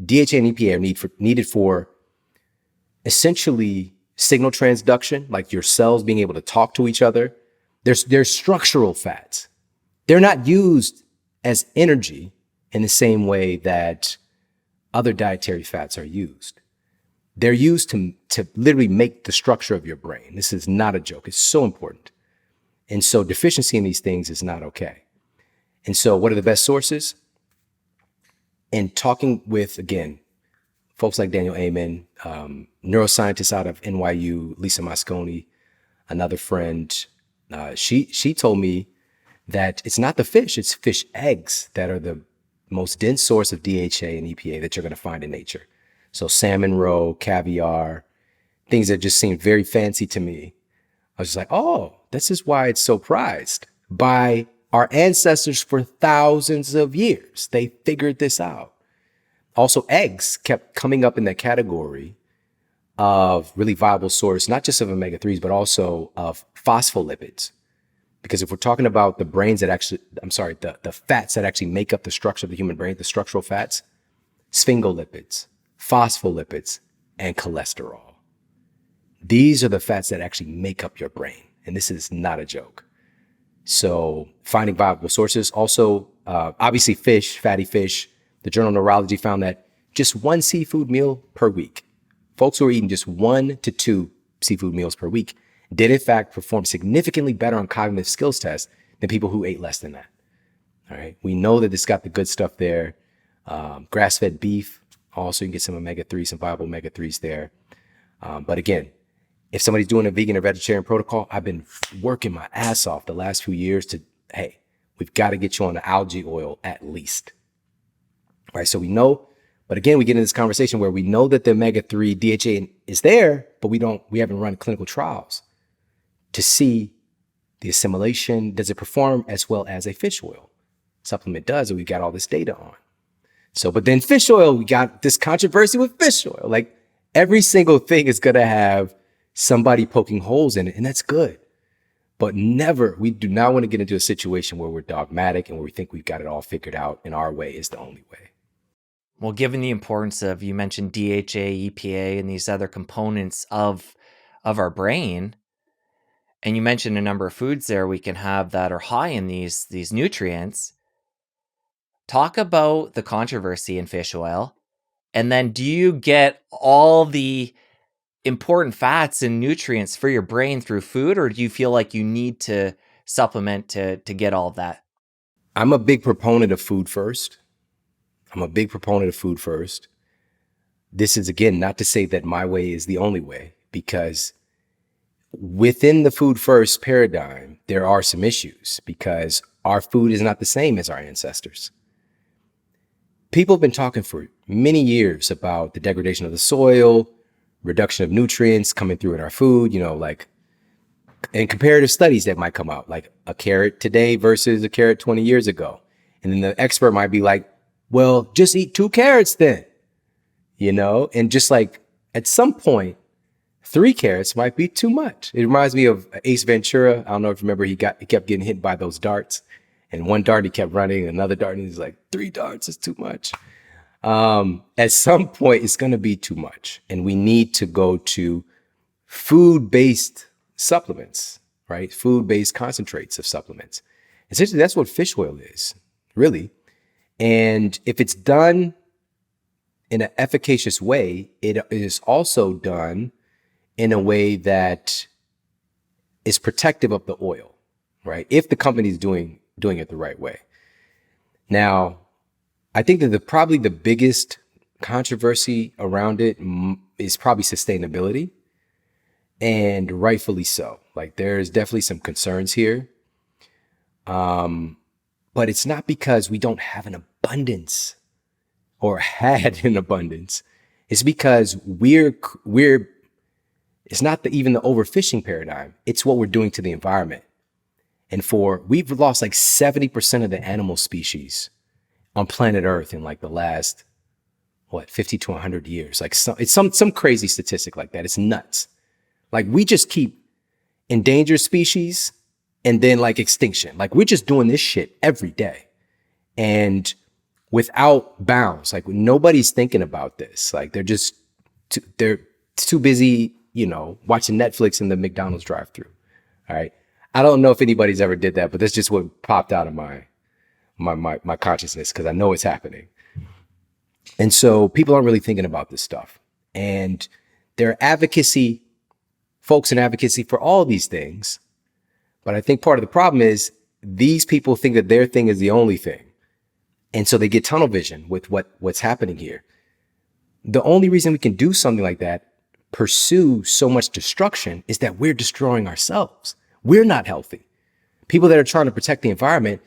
DHA and EPA are needed for essentially signal transduction, like your cells being able to talk to each other. They're structural fats. They're not used as energy in the same way that other dietary fats are used. They're used to literally make the structure of your brain. This is not a joke. It's so important. And so deficiency in these things is not okay. And so what are the best sources? And talking with, again, folks like Daniel Amen, neuroscientists out of NYU, Lisa Mosconi, another friend, she told me that it's not the fish, it's fish eggs that are the most dense source of DHA and EPA that you're going to find in nature. So salmon roe, caviar, things that just seemed very fancy to me. I was just like, oh, this is why it's so prized by our ancestors for thousands of years. They figured this out. Also, eggs kept coming up in that category of really viable source, not just of omega-3s, but also of phospholipids. Because if we're talking about the the fats that actually make up the structure of the human brain, the structural fats, sphingolipids, phospholipids, and cholesterol. These are the fats that actually make up your brain. And this is not a joke. So finding viable sources. Also, obviously fish, fatty fish. The Journal of Neurology found that just one seafood meal per week, folks who are eating just 1 to 2 seafood meals per week did in fact perform significantly better on cognitive skills tests than people who ate less than that. All right. We know that it's got the good stuff there. Grass-fed beef. Also, you can get some omega-3, some viable omega-3s there. But again, if somebody's doing a vegan or vegetarian protocol, I've been working my ass off the last few years to, hey, we've got to get you on the algae oil at least. All right. So we know, but again, we get into this conversation where we know that the omega-3 DHA is there, but we haven't run clinical trials to see the assimilation. Does it perform as well as a fish oil supplement does? And we've got all this data on. So, but then fish oil, we got this controversy with fish oil. Like every single thing is going to have somebody poking holes in it, and that's good. But never, we do not want to get into a situation where we're dogmatic and where we think we've got it all figured out and our way is the only way. Well, given the importance of, you mentioned DHA, EPA, and these other components of our brain, and you mentioned a number of foods there we can have that are high in these nutrients. Talk about the controversy in fish oil. And then do you get all the important fats and nutrients for your brain through food, or do you feel like you need to supplement to get all of that? I'm a big proponent of food first. This is, again, not to say that my way is the only way, because within the food first paradigm, there are some issues because our food is not the same as our ancestors. People have been talking for many years about the degradation of the soil, reduction of nutrients coming through in our food, like, and comparative studies that might come out, like a carrot today versus a carrot 20 years ago. And then the expert might be like, well, just eat 2 carrots then, and just like at some point, 3 carrots might be too much. It reminds me of Ace Ventura. I don't know if you remember, he kept getting hit by those darts. And one dart he kept running, another dart, and he's like, 3 darts is too much. At some point, it's going to be too much. And we need to go to food-based supplements, right? Food-based concentrates of supplements. Essentially, that's what fish oil is, really. And if it's done in an efficacious way, it is also done in a way that is protective of the oil, right? If the company is doing it the right way. Now, I think that probably the biggest controversy around it is probably sustainability, and rightfully so. Like there's definitely some concerns here. But it's not because we don't have an abundance or had an abundance. It's because it's not even the overfishing paradigm. It's what we're doing to the environment. And we've lost like 70% of the animal species on planet Earth in like the last, 50 to 100 years. Like it's some crazy statistic like that. It's nuts. Like we just keep endangered species and then like extinction. Like we're just doing this shit every day and without bounds. Like nobody's thinking about this. Like they're too busy, watching Netflix in the McDonald's drive-thru. All right. I don't know if anybody's ever did that, but that's just what popped out of my consciousness because I know it's happening. And so people aren't really thinking about this stuff. And there are folks in advocacy for all these things. But I think part of the problem is these people think that their thing is the only thing. And so they get tunnel vision with what's happening here. The only reason we can do something like that, pursue so much destruction, is that we're destroying ourselves. We're not healthy. People that are trying to protect the environment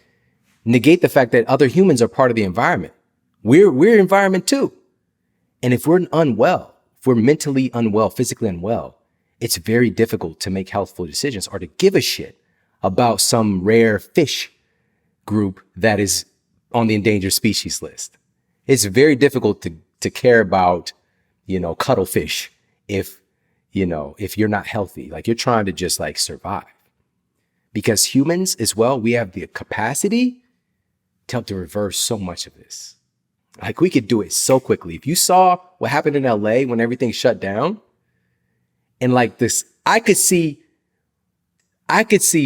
negate the fact that other humans are part of the environment. We're environment too. And if we're unwell, if we're mentally unwell, physically unwell, it's very difficult to make healthful decisions or to give a shit about some rare fish group that is on the endangered species list. It's very difficult to care about, cuttlefish if you're not healthy. Like you're trying to just like survive. Because humans as well, we have the capacity to help to reverse so much of this. Like we could do it so quickly. If you saw what happened in LA when everything shut down, and like this, I could see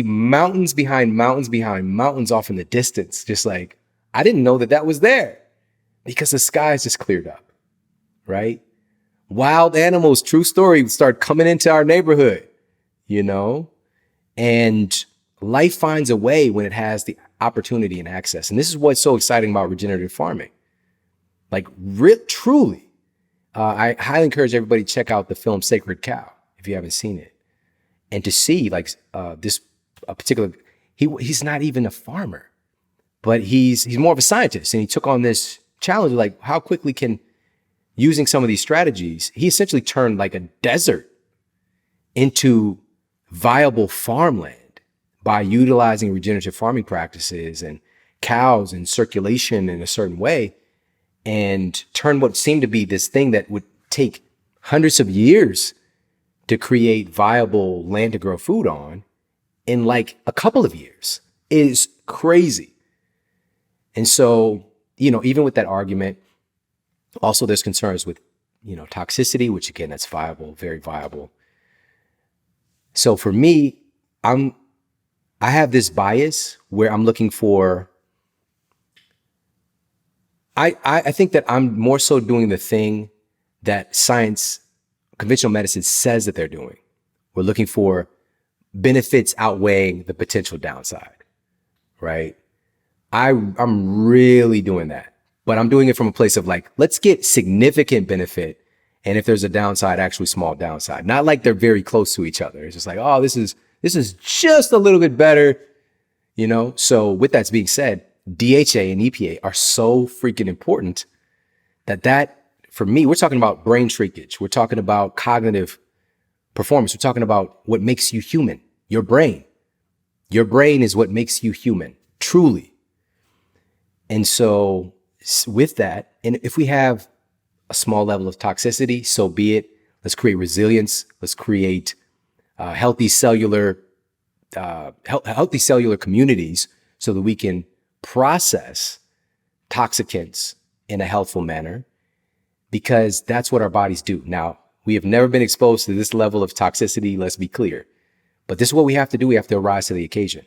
mountains behind mountains behind mountains off in the distance, just like I didn't know that that was there because the skies just cleared up, right? Wild animals, true story, start coming into our neighborhood, you know, and life finds a way when it has the opportunity and access. And this is what's so exciting about regenerative farming. Like, truly, I highly encourage everybody to check out the film Sacred Cow if you haven't seen it, and to see like this a particular. He's not even a farmer, but he's more of a scientist, and he took on this challenge of like how quickly can, using some of these strategies, he essentially turned like a desert into viable farmland by utilizing regenerative farming practices and cows and circulation in a certain way, and turn what seemed to be this thing that would take hundreds of years to create viable land to grow food on in like a couple of years. It is crazy. And so, you know, even with that argument, also there's concerns with, you know, toxicity, which again, that's viable, very viable. So for me, I have this bias where I'm looking for, I think that I'm more so doing the thing that science, conventional medicine says that they're doing. We're looking for benefits outweighing the potential downside, right? I'm really doing that, but I'm doing it from a place of like, let's get significant benefit. And if there's a downside, actually small downside, not like they're very close to each other. It's just like, oh, this is just a little bit better, you know? So with that being said, DHA and EPA are so freaking important that for me, we're talking about brain shrinkage. We're talking about cognitive performance. We're talking about what makes you human, your brain. Your brain is what makes you human, truly. And so with that, and if we have a small level of toxicity, so be it. Let's create resilience. Let's create healthy cellular communities so that we can process toxicants in a healthful manner, because that's what our bodies do. Now, we have never been exposed to this level of toxicity, let's be clear. But this is what we have to do. We have to rise to the occasion.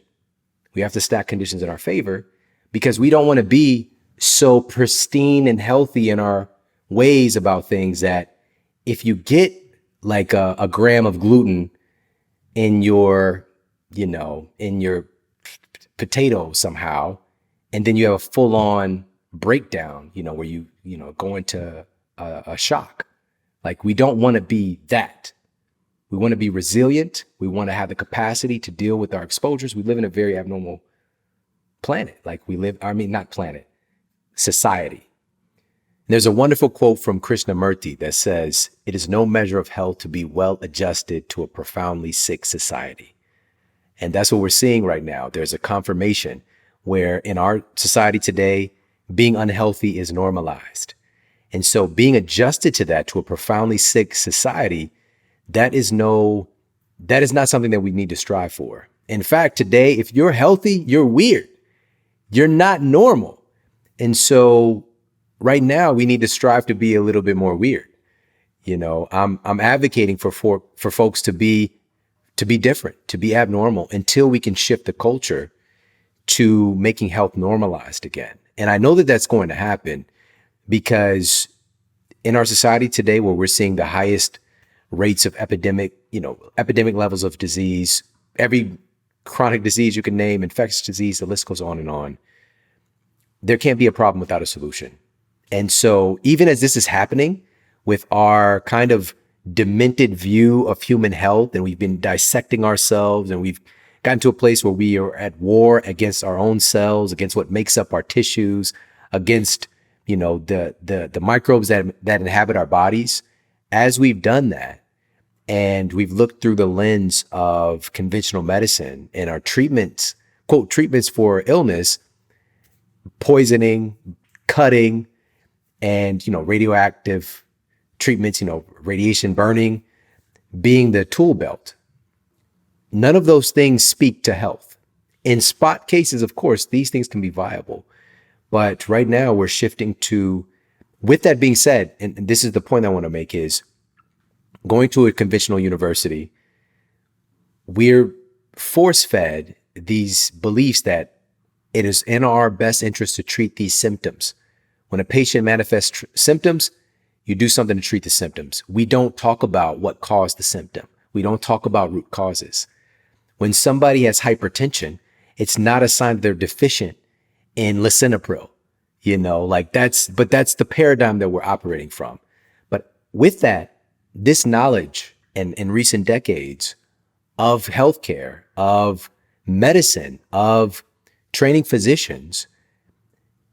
We have to stack conditions in our favor, because we don't want to be so pristine and healthy in our ways about things that if you get like a gram of gluten in your, you know, in your potato somehow, and then you have a full on breakdown, you know, where you go into a shock. Like, we don't want to be that. We want to be resilient. We want to have the capacity to deal with our exposures. We live in a very abnormal planet. Like not planet, society. There's a wonderful quote from Krishnamurti that says, "It is no measure of health to be well adjusted to a profoundly sick society." And that's what we're seeing right now. There's a confirmation where in our society today, being unhealthy is normalized. And so being adjusted to that, to a profoundly sick society, that is not something that we need to strive for. In fact, today, if you're healthy, you're weird. You're not normal. And so right now we need to strive to be a little bit more weird. You know, I'm advocating for folks to be different, to be abnormal, until we can shift the culture to making health normalized again. And I know that that's going to happen, because in our society today, where we're seeing the highest rates of epidemic levels of disease, every chronic disease you can name, infectious disease, the list goes on and on. There can't be a problem without a solution. And so even as this is happening with our kind of demented view of human health, and we've been dissecting ourselves, and we've gotten to a place where we are at war against our own cells, against what makes up our tissues, against, you know, the microbes that inhabit our bodies. As we've done that, and we've looked through the lens of conventional medicine and our treatments, quote, treatments for illness, poisoning, cutting, and, you know, radioactive treatments, you know, radiation burning being the tool belt. None of those things speak to health. In spot cases, of course, these things can be viable. But right now we're shifting to, with that being said, and this is the point I want to make, is going to a conventional university, we're force-fed these beliefs that it is in our best interest to treat these symptoms. When a patient manifests symptoms, you do something to treat the symptoms. We don't talk about what caused the symptom. We don't talk about root causes. When somebody has hypertension, it's not a sign that they're deficient in lisinopril, that's the paradigm that we're operating from. But with that, this knowledge in recent decades of healthcare, of medicine, of training physicians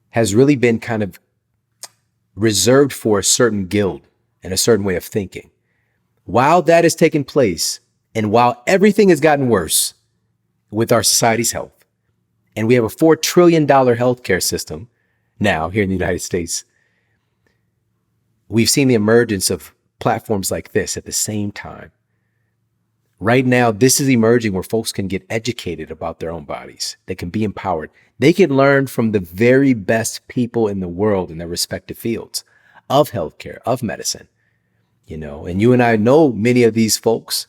has really been kind of reserved for a certain guild and a certain way of thinking. While that has taken place, and while everything has gotten worse with our society's health, and we have a $4 trillion healthcare system now here in the United States, we've seen the emergence of platforms like this at the same time. Right now, this is emerging where folks can get educated about their own bodies. They can be empowered. They can learn from the very best people in the world in their respective fields of healthcare, of medicine, and you and I know many of these folks,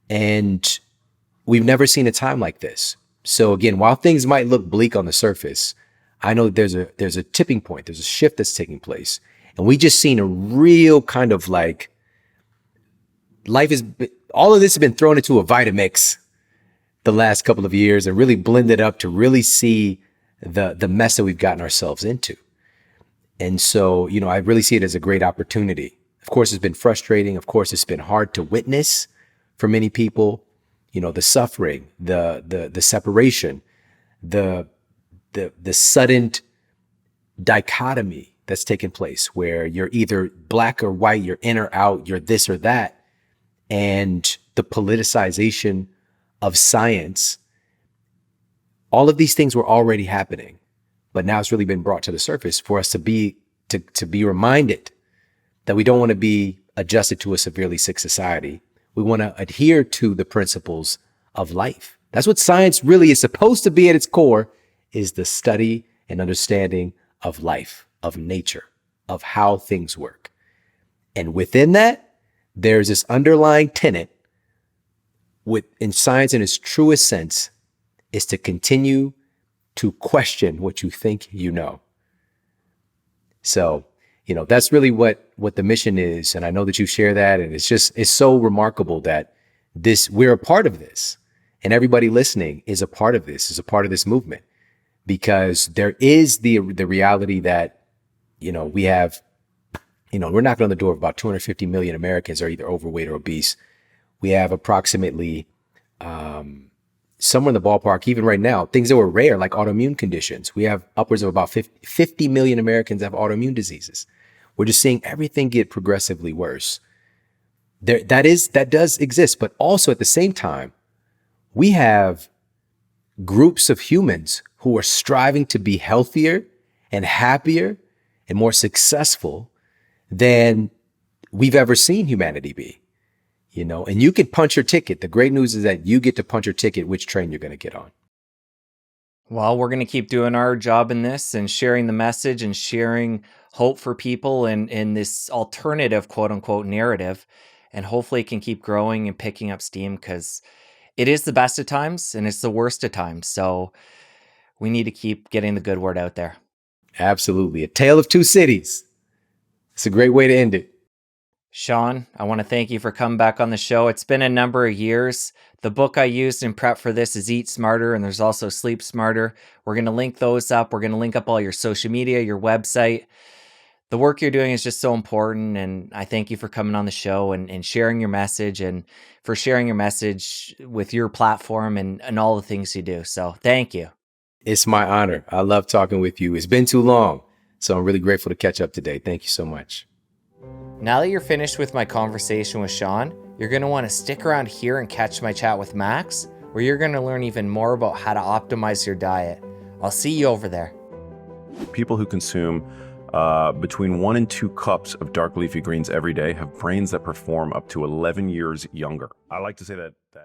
and we've never seen a time like this. So again, while things might look bleak on the surface, I know there's a tipping point. There's a shift that's taking place. And we just seen a real kind of like all of this has been thrown into a Vitamix the last couple of years and really blended up to really see the mess that we've gotten ourselves into. And so, I really see it as a great opportunity. Of course, it's been frustrating. Of course, it's been hard to witness for many people, the suffering, the separation, the sudden dichotomy that's taken place where you're either black or white, you're in or out, you're this or that. And the politicization of science, all of these things were already happening, but now it's really been brought to the surface for us to be reminded that we don't want to be adjusted to a severely sick society. We want to adhere to the principles of life. That's what science really is supposed to be at its core, is the study and understanding of life, of nature, of how things work. And within that, there's this underlying tenet in science in its truest sense is to continue to question what you think you know. So, that's really what the mission is. And I know that you share that. And it's so remarkable that we're a part of this, and everybody listening is a part of this, is a part of this movement, because there is the reality that, we have, we're knocking on the door of about 250 million Americans are either overweight or obese. We have approximately somewhere in the ballpark, even right now, things that were rare, like autoimmune conditions. We have upwards of about 50 million Americans have autoimmune diseases. We're just seeing everything get progressively worse. That does exist, but also at the same time, we have groups of humans who are striving to be healthier and happier and more successful than we've ever seen humanity be. And you can punch your ticket. The great news is that you get to punch your ticket which train you're going to get on. Well, we're going to keep doing our job in this and sharing the message and sharing hope for people in this alternative, quote unquote, narrative. And hopefully it can keep growing and picking up steam, because it is the best of times and it's the worst of times. So we need to keep getting the good word out there. Absolutely. A tale of two cities. It's a great way to end it. Shawn, I want to thank you for coming back on the show. It's been a number of years. The book I used in prep for this is Eat Smarter, and there's also Sleep Smarter. We're going to link those up. We're going to link up all your social media, your website. The work you're doing is just so important, and I thank you for coming on the show and sharing your message, and for sharing your message with your platform and all the things you do. So thank you. It's my honor. I love talking with you. It's been too long, so I'm really grateful to catch up today. Thank you so much. Now that you're finished with my conversation with Shawn, you're going to want to stick around here and catch my chat with Max, where you're going to learn even more about how to optimize your diet. I'll see you over there. People who consume between 1 and 2 cups of dark leafy greens every day have brains that perform up to 11 years younger. I like to say that